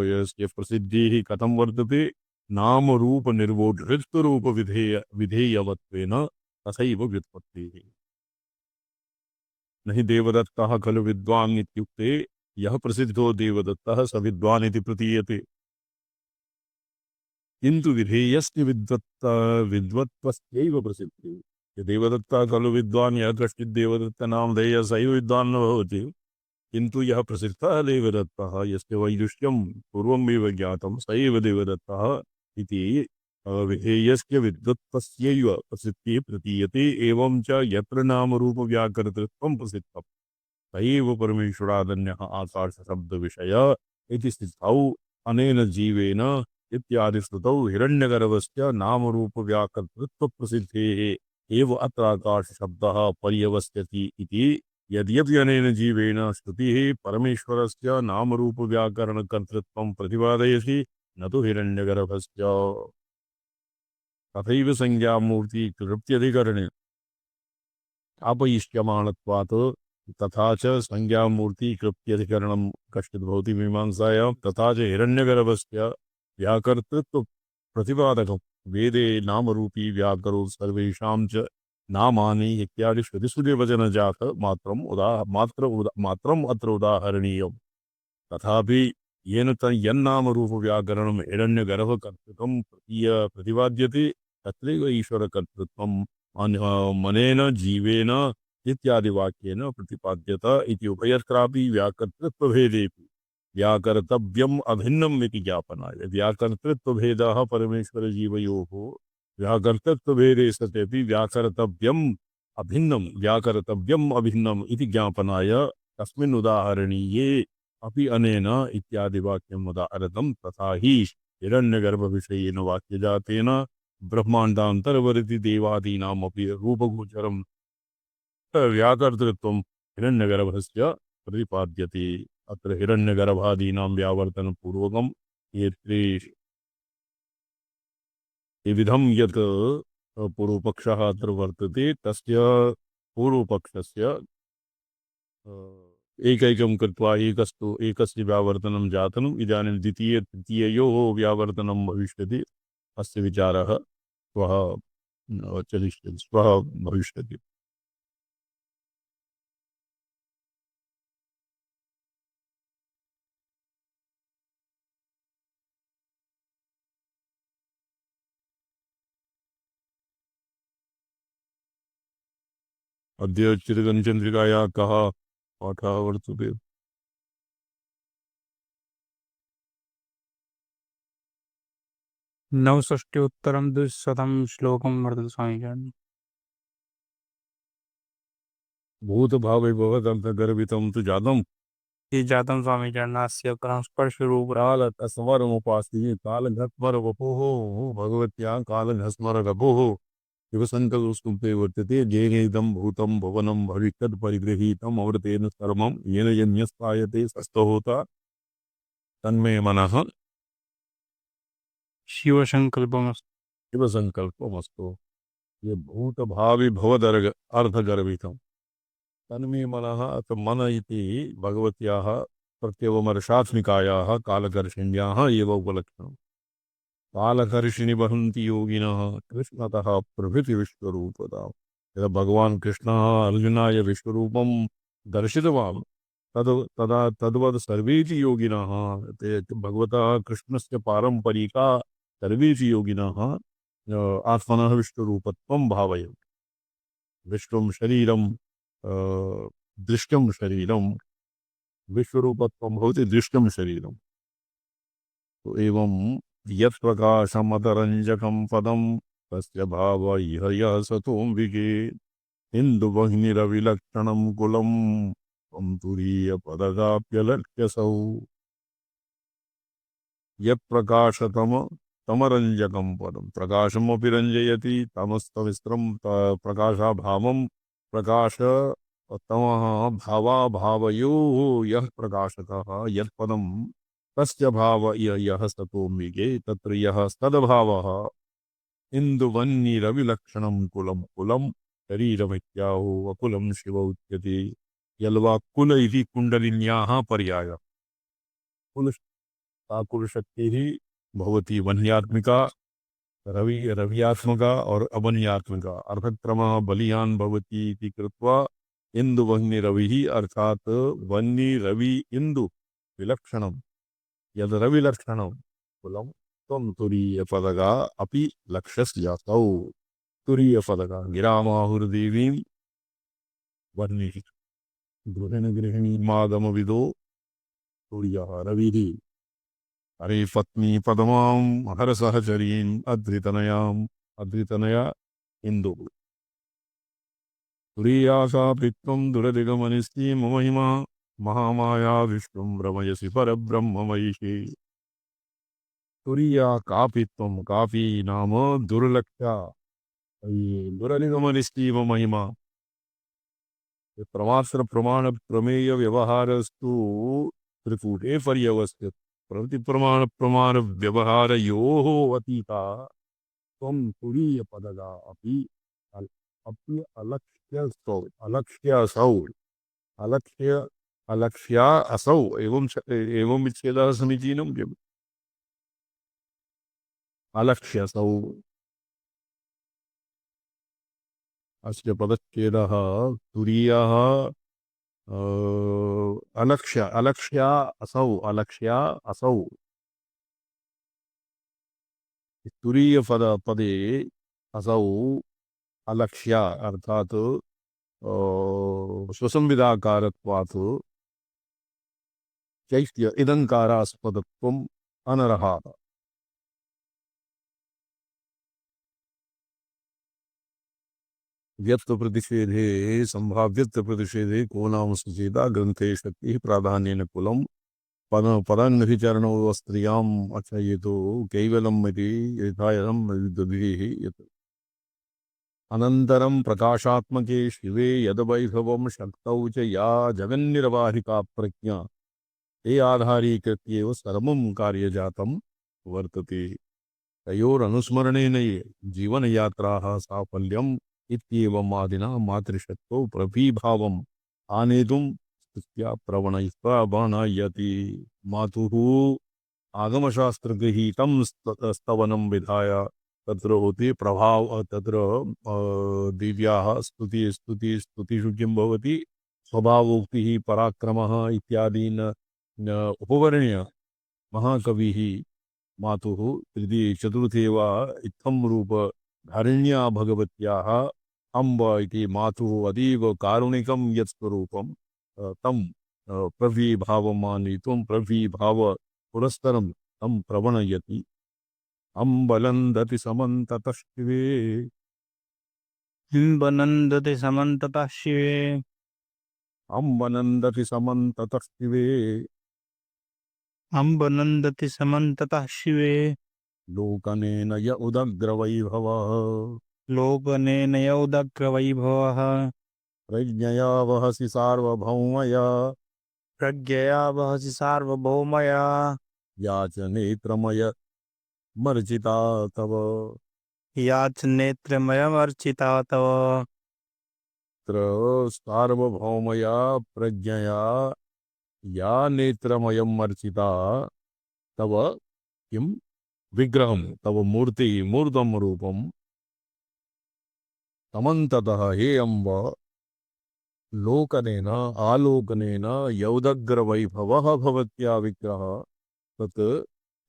यस्य प्रसिद्धिः कथं वर्तते, नामरूपनिर्वोढृत्वरूपविधेयवत्वेन तथैव व्युत्पत्तिः। नहि देवदत्तः खलु विद्वान् इत्युक्ते यः प्रसिद्धो देवदत्तः स विद्वान् इति प्रतीयते, किन्तु विधेयस्य विद्वत्त्वस्यैव प्रसिद्धिः। देवदत्तः खलु विद्वान्, यः कश्चित् देवदत्तनामधेयः स एव विद्वान् न भवति, किन्तु यः प्रसिद्धः देवदत्तः यस्य वैदुष्यं पूर्वमेव ज्ञातं स एव देवदत्तः इति विधेयस्य विद्वत्त्वस्यैव प्रसिद्धिः प्रतीयते। एवं च यत्र नामरूपव्याकर्तृत्वं प्रसिद्धं स एव परमेश्वरादन्यः आकाशशब्दविषय इति स्थितौ अनेन जीवेन इत्यादि श्रुतौ हिरण्यगर्भस्य नामरूपव्याकर्तृत्वप्रसिद्धेः एव अत्र आकाशशब्दः पर्यवस्यति इति। यद्यपि अनेन जीवेन श्रुतिः परमेश्वरस्य नामरूपव्याकरणकर्तृत्वं प्रतिपादयति, न तु हिरण्यगर्भस्य। तथैव संज्ञामूर्तिकृप्त्यधिकरणे आपयिष्यमाणत्वात् तथा च संज्ञामूर्तिकृप्त्यधिकरणं कश्चित् भवति मीमांसायां। तथा च हिरण्यगर्भस्य व्याकर्तृत्व प्रतिपादकं वेदे नामरूपी व्याकरो सर्वेषां च नामानि इत्यादि श्रुतिस्मृतिवचनजात मात्रम् अत्र उदाहरणीयम्। तथापि येन यन्नामरूपव्याकरणं हिरण्यगर्भकर्तृकं प्रतिपाद्यते तत्रैव ईश्वरकर्तृत्वं मनेन जीवेन इत्यादि वाक्येन प्रतिपाद्यत इति। उभयत्रापि व्याकर्तृत्वभेदेपि व्याकर्तव्यम् अभिन्नम् इति ज्ञापनाय। व्याकर्तृत्वभेदः परमेश्वरजीवयोः व्याकर्तृत्वभेदे सत्यपि व्याकर्तव्यम् अभिन्नम् इति ज्ञापनाय तस्मिन् उदाहरणीये अपि अनेन इत्यादि वाक्यम् उदाहृतं। तथा हि हिरण्यगर्भविषयेन वाक्यजातेन ब्रह्माण्डान्तर्वर्ति देवादीनामपि रूपगोचरं व्याकर्तृत्वं हिरण्यगर्भस्य प्रतिपाद्यते। अत्र हिरण्यगर्भादीनां व्यावर्तनपूर्वकम् एविधं यत् पूर्वपक्षः अत्र वर्तते तस्य पूर्वपक्षस्य एकैकं कृत्वा एकस्य व्यावर्तनं जातम्। इदानीं तृतीययोः व्यावर्तनं भविष्यति। अस्य विचारः श्वः भविष्यति। अद्य चिरगणचन्द्रिकायाः कः पाठः वर्तते? नवषष्ट्योत्तरं 200 श्लोकं वर्तते स्वामीजन। भूतभावे भवदन्तगर्भितं तु जातम् ये जातं स्वामीजन अस्य स्पर्शरूप कालतस्मरमुपास्ति कालघस्मरवपुः भगवत्याः कालघस्मरवपुः शिवसङ्कल्पे वर्तते येनेदं भूतं भुवनं भविष्यत् परिगृहीतम् अमृतेन सर्वं येन यज्ञस्तायते सस्तहोता तन्मे मनः शिवसङ्कल्पमस्तु। शिवसङ्कल्पमस्तु। ये भूत भावि भवदर्ग अर्धगर्भितं तन्मे मनः अथ मन इति भगवत्याः प्रत्यवमर्शात्मिकायाः कालकर्षण्याः एव उपलक्षणम्। कालकर्षिणि वहन्ति योगिनः कृष्णतः प्रभृति विश्वरूपताम्। यदा भगवान् कृष्णः अर्जुनाय विश्वरूपं दर्शितवान् तदा तद्वत् सर्वेपि योगिनः ते भगवतः कृष्णस्य पारम्परिका सर्वेपि योगिनः आत्मनः विश्वरूपत्वं भावयन्ति। विश्वं शरीरं दृष्टं शरीरं विश्वरूपत्वं भवति दृष्टं शरीरं। तो एवं यत् प्रकाशमतरञ्जकं पदं तस्य भाव इह यः सतोऽम्बिके इन्दुवह्निरविलक्षणं कुलं त्वं तुरीयपदगाप्यलक्ष्यसौ। यत्प्रकाशतमरञ्जकं पदं प्रकाशमपि रञ्जयति तमस्तमिस्त्रं प्रकाशाभावं प्रकाश तमः भावाभावयोः यः प्रकाशकः यत्पदं तस्य भाव यः सतोऽम्बिके तत्र यः तद्भावः इन्दुवह्निरविलक्षणं कुलं कुलं शरीरमित्याहो अकुलं शिव उच्यते। यल्वा कुल इति कुण्डलिन्याः पर्यायः। कुलशक्तिः भवति वन्यात्मिका रव्यात्मका और अवन्यात्मिका अर्थक्रमः बलियान् भवति इति कृत्वा इन्दुवह्निरविः अर्थात् वह्नि रवि इन्दु विलक्षणं यद् रविलक्षणं कुलं त्वं तुरीयपदगा अपि लक्ष्यस्यासौ। तुरीयपदगा गिरामाहुर्देवीं वर्णिः गृहिणी मादमविदो तुर्यः रविः हरे पत्नी पदमां हर सहचरीं अद्रितनया इंदु तुरीयासा पित्वं दुरदिगमनिस्ति महिमा महामाया विष्णुं रमयसि परब्रह्ममयिषे। तुरीया कापित्वं कापी नाम दुर्लक्ष्या दुरदिगमनिस्ति महिमा प्रमात्र प्रमाण प्रमेय व्यवहारस्तु त्रिकूटे पर्यवस्थित प्रतिप्रमाण प्रमाण व्यवहारयोः अतीता त्वं तुरीयपदगा अपि अलक्ष्यसौ अलक्ष्या असौ एवं विच्छेदः समीचीनं किम् अलक्ष्यसौ अस्य पदच्छेदः तुरीयः अलक्ष्या असौ तुरीय पदे असौ अलक्ष्या अर्थात स्वसंविदाकारत्वात् चैत्य इदंकारास्पदत्वम् अनरहात्। व्यक्त प्रतिषेधे संभाव्यत्व प्रतिषेधे को नाम सुचेता ग्रंथे शक्ति प्राधान्येन कुलम पदान्नभिचरणो स्त्रियाम्। अच्छा ये तो कैवलम इति यथायम् विद्भिः यत् अनन्तरं प्रकाशात्मके शिवे यद्वैभवं शक्तौ च या जगन्निर्वाहिका प्रज्ञा ते आधारीकृत्येव सर्वं कार्यजातं वर्तते। तयोरनुस्मरणेन जीवनयात्राः साफल्यम् इत्येवम् आदिना मातृशक्तौ प्रभीभावम् आनेतुं स्तुत्या प्रवणयित्वा बाणायति। मातुः आगमशास्त्रगृहीतं स्तवनं विधाय तत्र होते प्रभाव तत्र दिव्याः स्तुतिषु किं भवति स्वभावोक्तिः पराक्रमः इत्यादीन् उपवर्ण्य महाकविः मातुः तृतीये चतुर्थे वा इत्थं रूप धारिण्या भगवत्याः अम्ब इति मातुः अतीव कारुणिकं यत् स्वरूपं तं प्रभीभावमानीतुं प्रभीभाव पुरस्सरं तं प्रवणयति। अम्बनन्दति समन्ततः शिवे बिम्बनन्दति समन्ततः शिवे अम्बनन्दति समन्ततः शिवे अम्बनन्दति समन्ततः शिवे लोकनेन य उदग्रवैभवः लोकनेनयोदग्रवैभवः प्रज्ञया वहसि सार्वभौमया प्रज्ञया वहसि सार्वभौमया या च नेत्रमय मर्जिता तव याच नेत्रमयमर्चिता तव त्र सार्वभौमया प्रज्ञया या नेत्रमयम् अर्चिता तव किं विग्रहं तव मूर्ति मूर्तं रूपं तमन्ततः हे अम्ब लोकनेन आलोकनेन यौदग्रवैभवः भवत्या विग्रहः तत्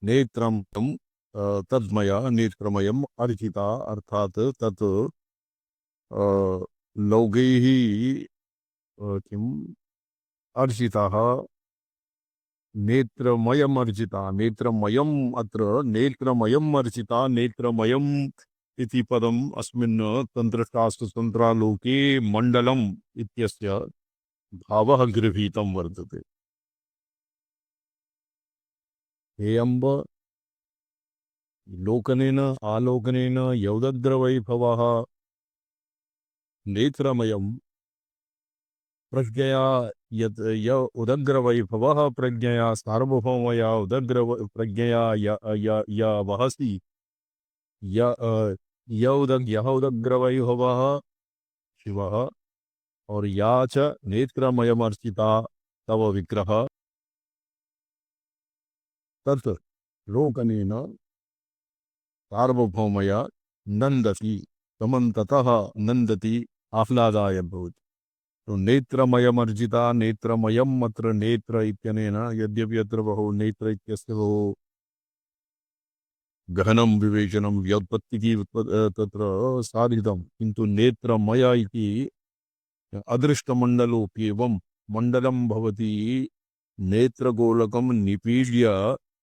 नेत्रं तद्मया नेत्रमयम् अर्चिता अर्थात् तत् लौकैः किम् अर्चितः नेत्रमयमर्जिता नेत्रमयम् अत्र नेत्रमयम् अर्चिता नेत्रमयम् इति पदम् अस्मिन् तन्त्रशास्त्रतन्त्रालोके मण्डलम् इत्यस्य भावः गृहीतं वर्तते। हे अम्ब लोकनेन आलोकनेन यौदग्रवैभवः नेत्रमयम् प्रज्ञया यत् य उदग्रवैभवः प्रज्ञया सार्वभौमया प्रज्ञया या वहसि यह उदग्रवैभवः शिवः और या च नेत्रमयमर्चिता तव विग्रह तत् लोकनेन सार्वभौमया नन्दति तमन्ततः नन्दति आह्लादाय भवति। तो नेत्रमयमर्जिता नेत्रमयम् अत्र नेत्र इत्यनेन यद्यपि अत्र बहु नेत्र इत्यस्य बहु गहनं विवेचनं व्युत्पत्तिः तत्र साधितं किन्तु नेत्रमय इति अदृष्टमण्डलोप्येवं मण्डलं भवति नेत्रगोलकं निपीड्य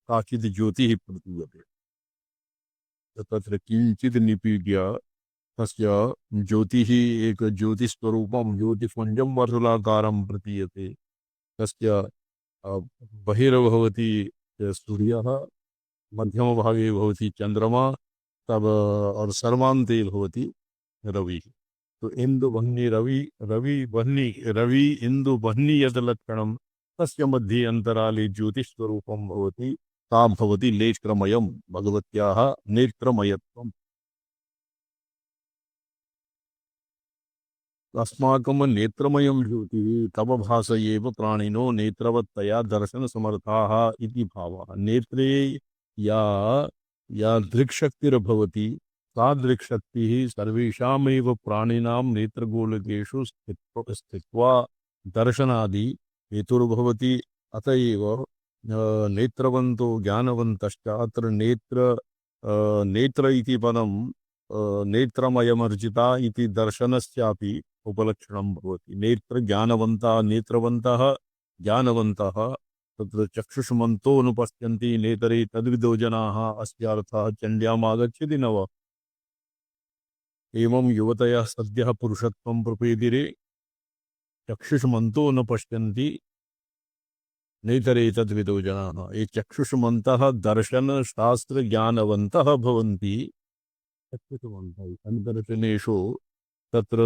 काचित् ज्योतिः प्रतीयते तत्र किञ्चित् निपीड्य तस्य ज्योतिः एक ज्योतिस्वरूपं ज्योतिपुञ्जं वर्तुलाकारं प्रतीयते तस्य बहिर्भवति सूर्यः मध्यमभागे भवति चन्द्रमा तब और सर्वान्ते भवति रवि तो इन्दुवह्नि रवि इन्दुवह्नि यद् लक्षणं तस्य मध्ये अन्तराले ज्योतिस्वरूपं भवति ता भवति नेत्रमयं भगवत्याः नेत्रमयत्वम् अस्माकं नेत्रमयं ज्योतिः तव भास एव प्राणिनो नेत्रवत्तया दर्शनसमर्थाः इति भावः नेत्रे या दृक्शक्तिर्भवति सा दृक्शक्तिः सर्वेषामेव प्राणिनां नेत्रगोलकेषु स्थित्वा दर्शनादि हेतुर्भवति अत एव नेत्रवन्तो ज्ञानवन्तश्च अत्र नेत्र इति पदं नेत्रमयमर्जिता इति दर्शनस्यापि उपलक्षणं भवति नेत्रज्ञानवन्तः नेत्रवन्तः ज्ञानवन्तः तत्र चक्षुष्मन्तो अनुपश्यन्ति नेतरे तद्विदो जनाः अस्यार्थः चण्ड्याम् आगच्छति न वा एवं युवतयः सद्यः पुरुषत्वं प्रपेदिरे चक्षुष्मन्तो न पश्यन्ति नेतरे तद्विदो जनाः ये चक्षुष्मन्तः दर्शनशास्त्रज्ञानवन्तः भवन्ति दर्शनेषु तत्र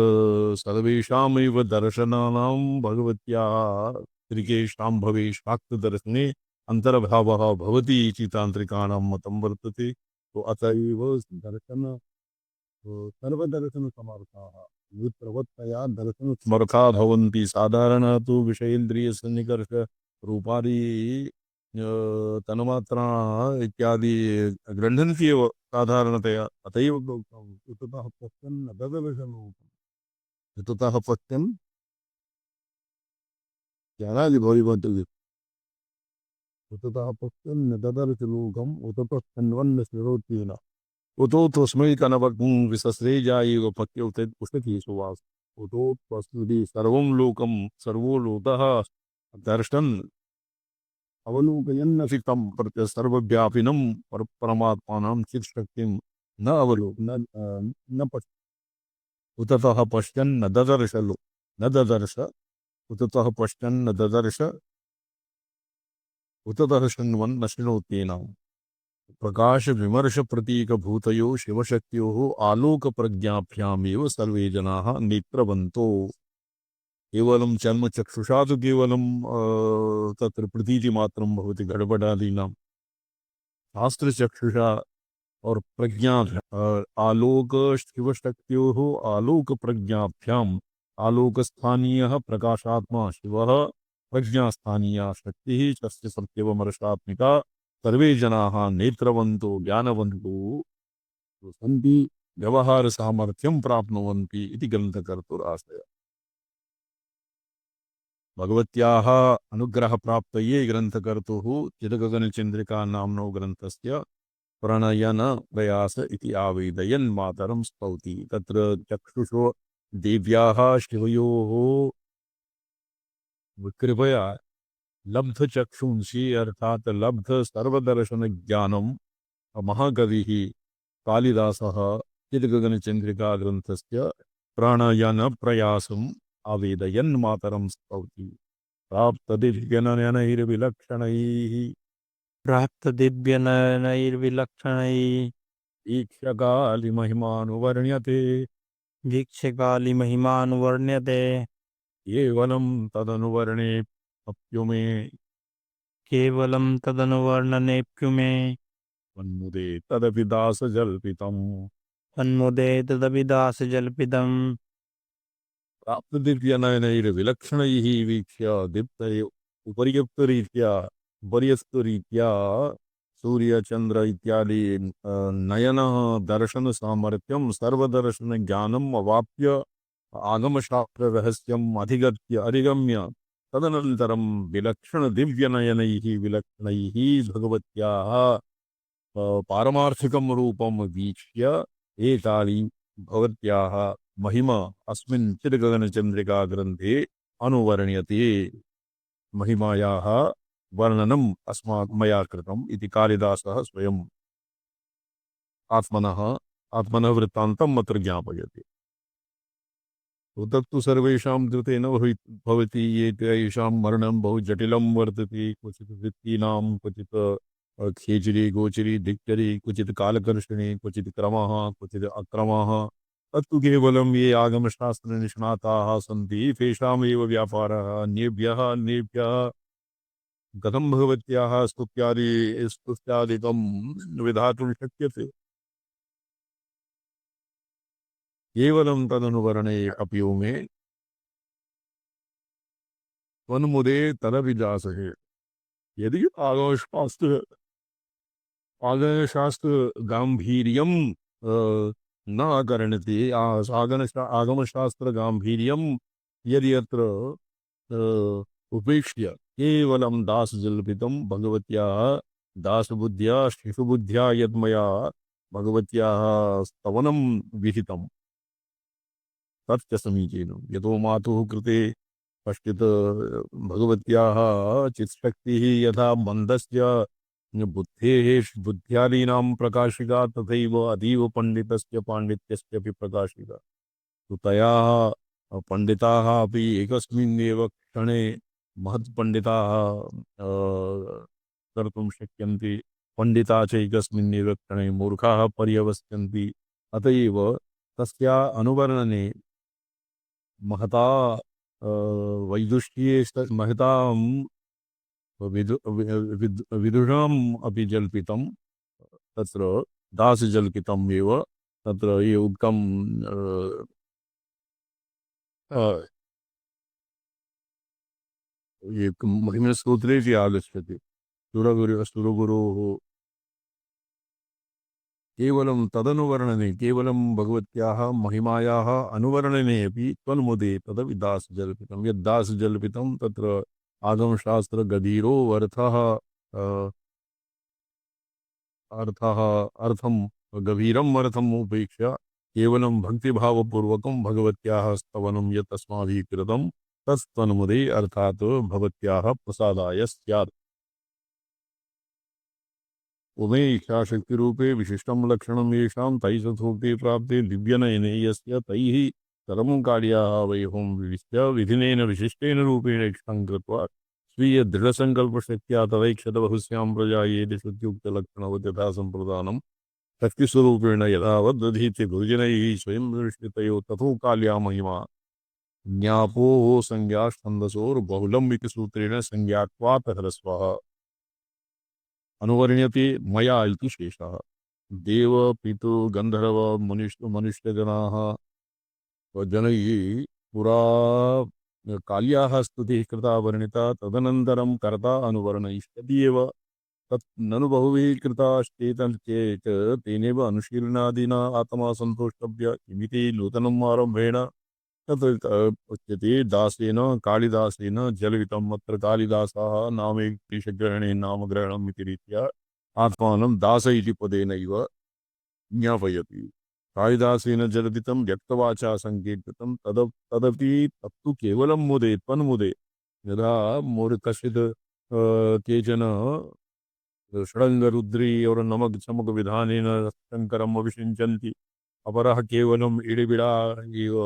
सर्वेषामेव दर्शनानां भगवत्याः त्रिकेषां भवे शाक्तदर्शने अन्तर्भावः भवति इति तान्त्रिकाणां मतं वर्तते तो अत एव दर्शन सर्वदर्शनसमर्थाः नेत्रवत्तया दर्शनसमर्थाः भवन्ति साधारणतः तु विषयेन्द्रियसन्निकर्ष रूपादि तन्मात्रा इत्यादि गृह्णन्ति एव साधारणतया अतएव उततः पश्यन् न ददर्शनरूपम् उततः पश्यन् ज्ञानादि भविष्यति उततः पश्यन् न ददर्शनरूपम् उततः शृण्वन् शृणोत्येन उतो तस्मै कनवकं विसस्रे जायेव पक्यौ तद् पुष्पति सुवास उतो पश्यति सर्वं लोकं सर्वो लोकः दर्शन् अवलोकयन्नपि तं प्रत्य सर्वव्यापिनं परमात्मानं चित्शक्तिं न न उततः पश्यन् न ददर्श उततः पश्यन् न ददर्श उततः शृण्वन् न शृणोत्येन प्रकाश विमर्श प्रतीक भूतयो शिवशक्त्योः आलोक प्रज्ञाभ्यामेव सर्वे जनाः नेत्रवन्तो केवलं चर्मचक्षुषा तु केवलं तत्र प्रतीतिमात्रं भवति गडबडादीनां शास्त्रचक्षुषा और प्रज्ञा आलोक शिवशक्त्योः आलोक प्रज्ञाभ्याम आलोक स्थानीय प्रकाशात्मा शिवः प्रज्ञास्थानीया शक्तिः तस्य सत्यवमर्शात्मिका सर्वे जनाः नेत्रवन्तो ज्ञानवन्तो सन्ति व्यवहार सामर्थ्यं प्राप्नुवन्ति इति ग्रन्थकर्तुराशयः। भगवत्याः अनुग्रहप्राप्तये ग्रन्थकर्तुः चिदगगनचन्द्रिका नाम्नो ग्रन्थस्य प्रणयन प्रयास इति आवेदयन् मातरं स्तौति। तत्र चक्षुषो देव्याः शिवयोः कृपया लब्ध चक्षुंषि अर्थात लब्ध सर्वदर्शन ज्ञानं महाकविः कालिदासः चिदगगनचन्द्रिका ग्रन्थस्य प्रणयन प्रयासम् आवेदयन् मातरं स्तौति। प्राप्तदिव्यनयनैर्विलक्षणैः प्राप्तदिव्यनयनैर्विलक्षणैः ईक्षकालिमहिमानुवर्ण्यते वीक्षकालिमहिमानुवर्ण्यते केवलं तदनुवर्णे अप्युमे केवलं तदनुवर्णनेऽप्युमे वन्मुदे तदपि दासजल्पितम्। तन्मुदे तदपि दासजल्पितम्। प्राप्तदिव्यनयनैर्विलक्षणैः वीक्ष्य दीप्तैः उपर्युक्तरीत्या सूर्यचन्द्र इत्यादि नयन दर्शन सामर्थ्यं सर्वदर्शन ज्ञानम् अवाप्य आगमशास्त्र रहस्यम् अधिगम्य तदनन्तरं विलक्षण दिव्यनयनैः विलक्षणैः भगवत्याः पारमार्थिकं रूपं वीक्ष्य एतानि भगवत्याः महिमा अस्मिन् चिदगगनचन्द्रिका ग्रन्थे अनुवर्ण्यते। महिमायाः वर्णनम् अस्मात् मया कृतम् इति कालिदासः स्वयम् आत्मनः वृत्तान्तम् अत्र ज्ञापयति। तत्तु सर्वेषां कृते न भवति येषां मरणं बहु जटिलं वर्तते। क्वचित् वृत्तीनां क्वचित् खेचरी गोचरी दिक्चरी क्वचित् कालकर्षणे क्वचित् क्रमः क्वचित् अक्रमः तत्तु केवलं ये आगमशास्त्रनिष्णाताः सन्ति तेषामेव व्यापारः। अन्येभ्यः कथं भगवत्याः स्तुत्यादिकं विधातुं शक्यते। केवलं तदनुवर्णे अप्युमे त्वन्मुदे तदपि दासहे। यदि आगमशास्त्र गांभीर्यं न आकरणते आगमशास्त्र गांभीर्यं यदि अत्र उपेक्ष्य केवलं दासजल्पितं भगवत्याः दासबुद्ध्या शिशुबुद्ध्या यद्मया भगवत्याः स्तवनं विहितं तच्च समीचीनं। यतो मातुः कृते कश्चित् भगवत्याः चित्शक्तिः यथा मन्दस्य बुद्ध्यादीनां प्रकाशिका तथैव अतीव पण्डितस्य पाण्डित्यस्यपि प्रकाशिका। तो तया पण्डिताः अपि एकस्मिन्नेव क्षणे महत्पण्डिताः कर्तुं शक्यन्ते। पण्डिता च एकस्मिन्नेव क्षणे मूर्खाः पर्यवस्यन्ति। अत एव तस्या अनुवर्णने महता वैदुष्ये महतां विदुषाम् अपि जल्पितं तत्र दासजल्पितम् एव तत्र ये उक्तं ये महिमस्तोत्रे आगच्छति सुरगुरोः केवलं तदनुवर्णने केवलं भगवत्याः महिमायाः अनुवर्णने अपि त्वन्मुदे तदपि दासजल्पितं। यद् दासजल्पितं तत्र आगमशास्त्र गभीरो अर्थं गभीरम् अर्थम् उपेक्ष्य केवलं भक्तिभावपूर्वकं भगवत्याः स्तवनं यत् अस्माभिः कृतं तत्त्वन्मुदे अर्थात् भगवत्याः प्रसादाय स्यात्। उमे इच्छाशक्तिरूपे विशिष्टं लक्षणं येषां तैः सथोक्ते प्राप्ते दिव्यनयने यस्य तैः सर्वं कार्याः वैभवं विविच्य विधिनेन विशिष्टेन रूपेण इष्टं कृत्वा स्वीय दृढसङ्कल्पशक्त्या तदैक्षत बहुस्यां प्रजा येति श्रुत्युक्तलक्षणवत् यथा सम्प्रदानं शक्तिस्वरूपेण यथावद्दधीति गुरुजनैः स्वयं दृष्टितयो तथो काल्या महिमा ज्ञापो संज्ञाष्ठन्दसोर्बहुलम् इति सूत्रेण संज्ञात्वात् ह्रस्वः अनुवर्ण्यते मया इति शेषः देव पितु गन्धर्व मनुष्यजनाः जनैः पुरा काल्याः स्तुतिः कृता वर्णिता तदनन्तरं कर्ता अनुवर्णयिष्यति एव तत् ननु बहुभिः कृताश्चेतन् चेत् तेनैव अनुशीलनादिना आत्मा सन्तोष्टव्य किमिति नूतनम् आरम्भेण तत् उच्यते दासेन कालिदासेन जलवितम् अत्र कालिदासः नामग्रहणे नामग्रहणम् इति रीत्या आत्मानं दास इति पदेनैव ज्ञापयति कालिदासेन जलवितं व्यक्तवाचा सङ्कीर्तितं तदपि तत्तु केवलं मुदे त्वन्मुदे यदा कश्चित् केचन षडङ्गरुद्री और नमक चमक विधानेन शङ्करम् अभिषिञ्चन्ति अपरः केवलम् इडिबिडा इव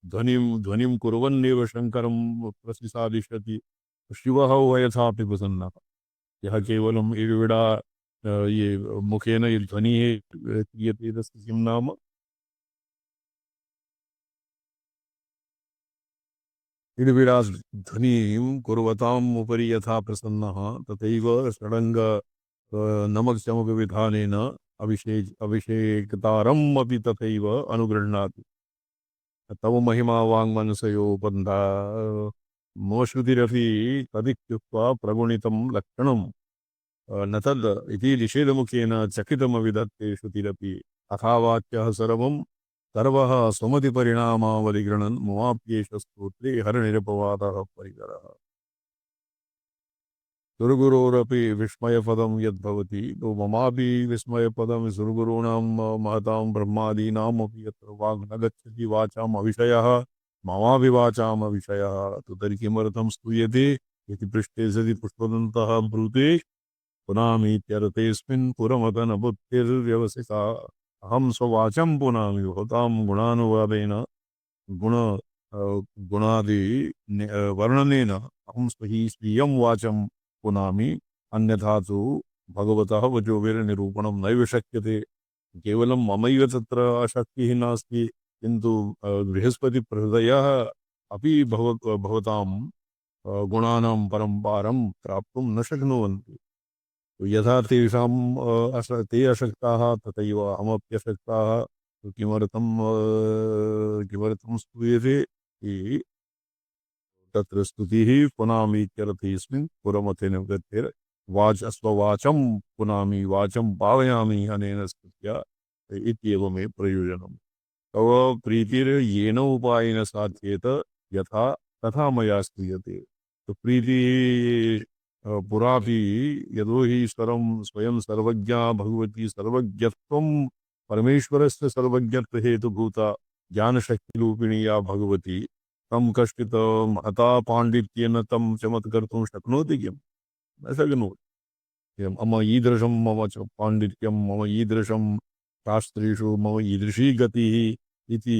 ध्वनिं कुर्वन्नेव शङ्करं प्रसिसादिशति शिवः उभयथापि प्रसन्नः यः केवलम् इडिबिडा ये मुखेन ये ध्वनिः क्रियते तस्य किं नाम इडिबिडा ध्वनिं कुर्वताम् उपरि यथा प्रसन्नः तथैव षडङ्ग नमक चमक विधानेन अभिषेकतारम् अपि तथैव अनुगृह्णाति तव महिमा वाङ्मनसयो बन्धा मोश्रुतिरपि तदित्युक्त्वा प्रगुणितं लक्षणं न तद् इति निषेधमुखेन चकितमविदत्ते श्रुतिरपि अथावाच्यः सर्वः स्वमतिपरिणामावलिगृह्णन् ममाप्येष स्तोत्रे हरनिरपवादः परिकरः सुरगुरोरपि विस्मयपदं यद्भवति तो ममापि विस्मयपदं सुरगुरूणां महतां ब्रह्मादीनामपि यत्र वाग् न गच्छति वाचाम् अविषयः ममापि वाचाम् अविषयः तो तर्हि किमर्थं स्तूयते इति पृष्टे सति पुष्पदन्तः ब्रूते पुनामीत्यर्थेऽस्मिन् पुरमतनबुद्धिर्व्यवसिता अहं स्ववाचं पुनामि भवतां गुणानुवादेन गुणादि वर्णनेन अहं स्वीयं वाचं पुनामि अन्यथा तो भगवतः वचोभिर्निरूपणं नैव शक्यते केवलं ममैव तत्र शक्तिः नास्ति किन्तु बृहस्पतिप्रहृदयः अपि भवतां गुणानां परम्पारं प्राप्तुं न शक्नुवन्ति यथा तेषां ते अशक्ताः तथैव अहमप्यशक्ताः किमर्थं स्तूयते तत्र स्तुतिः पुनामीत्यर्थेऽस्मिन् पुरमतेन वृत्तिर् स्ववाचं पुनामि वाचं पावयामि अनेन स्तुत्या इत्येव मे प्रयोजनम् तव प्रीतिर्येन उपायेन साध्येत यथा तथा मया स्तूयते तो प्रीति पुरापि यतो हि स्वयं सर्वज्ञा भगवती सर्वज्ञत्वं परमेश्वरस्य सर्वज्ञत्व हेतुभूता ज्ञानशक्तिरूपिणी या भगवती तम कश्चित् महता पाण्डित्येन तं चमत्कर्तुं शक्नोति किं न शक्नोति मम ईदृशं मम च पाण्डित्यं मम ईदृशं शास्त्रेषु मम ईदृशी गतिः इति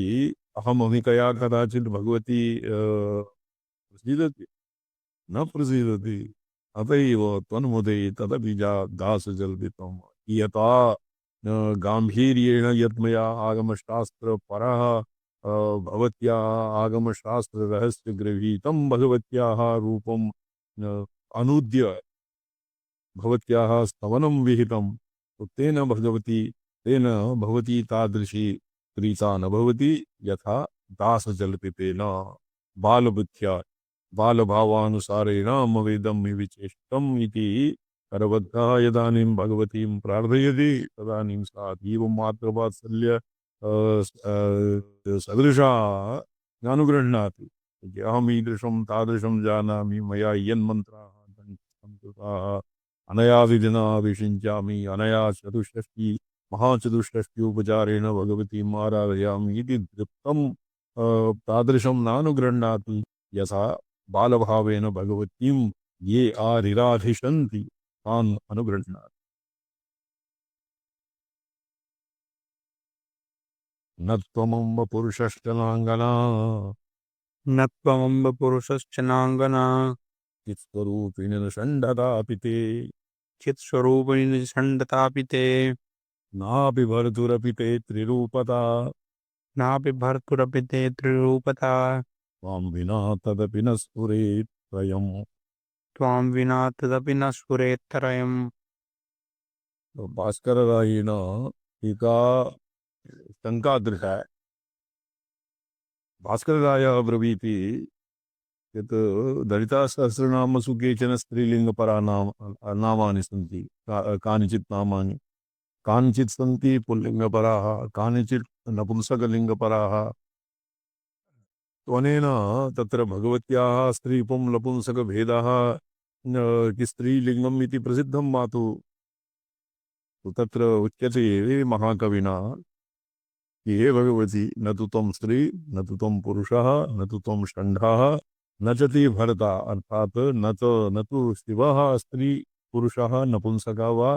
अहमहिकया कदाचित् भगवती प्रसीदति न प्रसीदति अतएव त्वन्मुदे तदपि दासजल्पितं यथा गाम्भीर्येण यद्मया आगमशास्त्रपरः भवत्या आगमशास्त्ररहस्य गृहीतं भगवत्याः रूपं अनूद्य भवत्याः स्तवनं विहितं तेन भवती तादृशी प्रीता न भवति यथा दासजल्पितेन बालबुद्ध्या बालभावानुसारेण मवेदं विचेष्टम् इति करबद्धः यदानीं भगवतीं प्रार्थयति तदानीं सा अतीव मातृवात्सल्य सदृशा ज्ञानुगृह्णाति अहम् ईदृशं तादृशं जानामि मया यन्मन्त्राः संस्कृताः अनया विधिना विषिञ्चामि अनया चतुष्षष्टि महाचतुष्षष्टि उपचारेण भगवतीम् आराधयामि इति दृप्तं तादृशं नानुगृह्णाति यथा बालभावेन भगवतीं ये आरिराधिशन्ति तान् अनुगृह्णाति न त्वमम्ब पुरुषश्च नाङ्गना न त्वमम्ब पुरुषश्च नाङ्गना चित्स्वरूपिणि षण्डतापिते चित्स्वरूपिणि षण्डतापि ते नापि भर्तुरपि ते त्रिरूपता नापि भर्तुरपि ते त्रिरूपता त्वां विना तदपि न स्फुरेत् त्रयम्। त्वां विना तदपि न स्फुरेत्तरयम्। तो भास्कररायेन टीका शङ्कादृश भास्कररायः ब्रवीति यत् ललितासहस्रनामसु केचन स्त्रीलिङ्गपरानाम नामानि सन्ति कानिचित् नामानि कानिचित् सन्ति पुल्लिङ्गपराः कानिचित् नपुंसकलिङ्गपराः। त्वनेन तत्र भगवत्याः स्त्रीपुं नपुंसकभेदः स्त्रीलिङ्गम् इति प्रसिद्धं मातु तत्र उच्यते महाकविना ये भगवती न तु त्वं स्त्री न तु त्वं पुरुषः न तु त्वं षण्डः न च ते भरता अर्थात न तु शिवः स्त्री पुरुषः नपुंसकः वा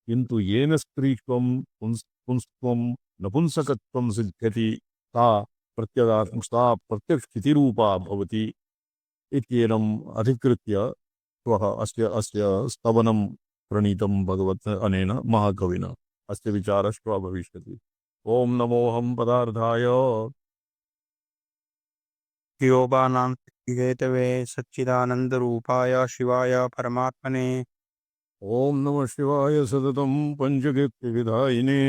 किन्तु येन स्त्रीत्वं पुंस्त्वं नपुंसकत्वं सिद्ध्यति सा सा प्रत्यक्षस्थितिरूपा भवति इत्येनम् अधिकृत्य श्वः अस्य स्तवनं प्रणीतं भगवत् अनेन महाकविना अस्य विचारः श्वः भविष्यति। ओम नमोऽहं पदार्थाय योगानां हेतवे सच्चिदानन्दरूपाय शिवाय परमात्मने ओम नमः शिवाय सततं पंचकृत्यविधायिने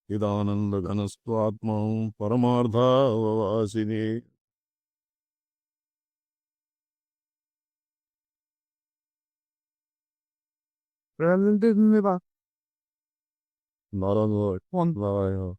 चिदानन्दघनस्त्वात्मा परमार्थाववासिने। Narayan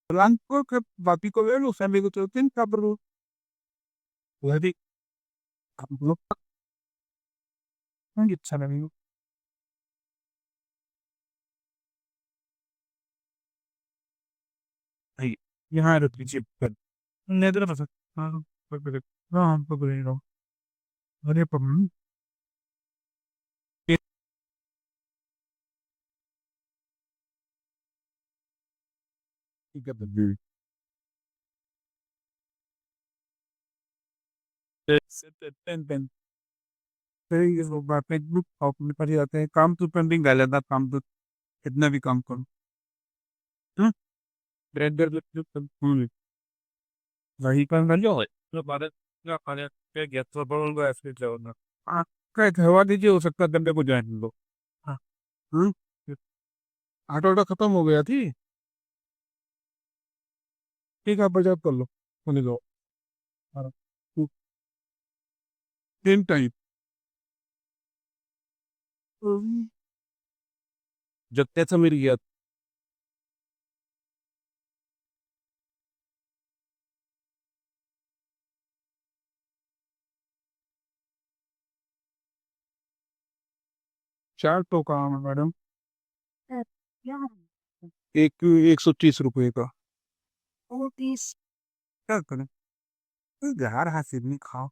Blanco que papi con los amigos que tienen cabrón. Puede cabrón. No gitsen amigo. Ay, यहाँ रुक लीजिए पर नेदर बस हाँ पर हाँ पर रहो अरे पर पेन फिर इस बात पे ग्रुप अपने पर ही आते हैं काम तो पेंडिंग डाल देता काम तो कितना भी काम करो हाँ ब्रेड वही काम कर लो तो बाद में खाने पे गैस पर बोलूँगा ऐसे जाओ ना हाँ क्या हवा दीजिए हो सकता है गंदे को जाए लो हाँ हम्म आटा वाटा खत्म हो गया थी ठीक है आप बजाय कर लो होने दो हाँ तीन टाइम जब त्याचा मेरी गया 4 तो काम है मैडम एक 130 रुपए का और 30 क्या करें घर हासिल नहीं खाओ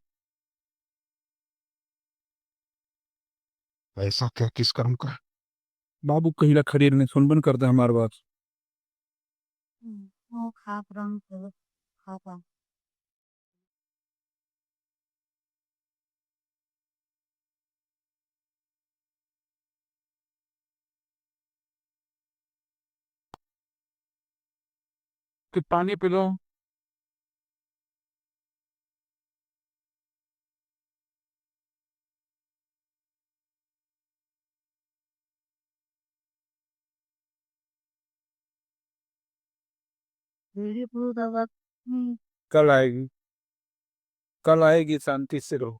ऐसा क्या किस कर्म का बाबू कहीं खरीदने सुन बन करते हमारे बात हो खाप रंग खापा कि पानी पी लो पूरी पूरा वक्त कल आएगी शांति से रहो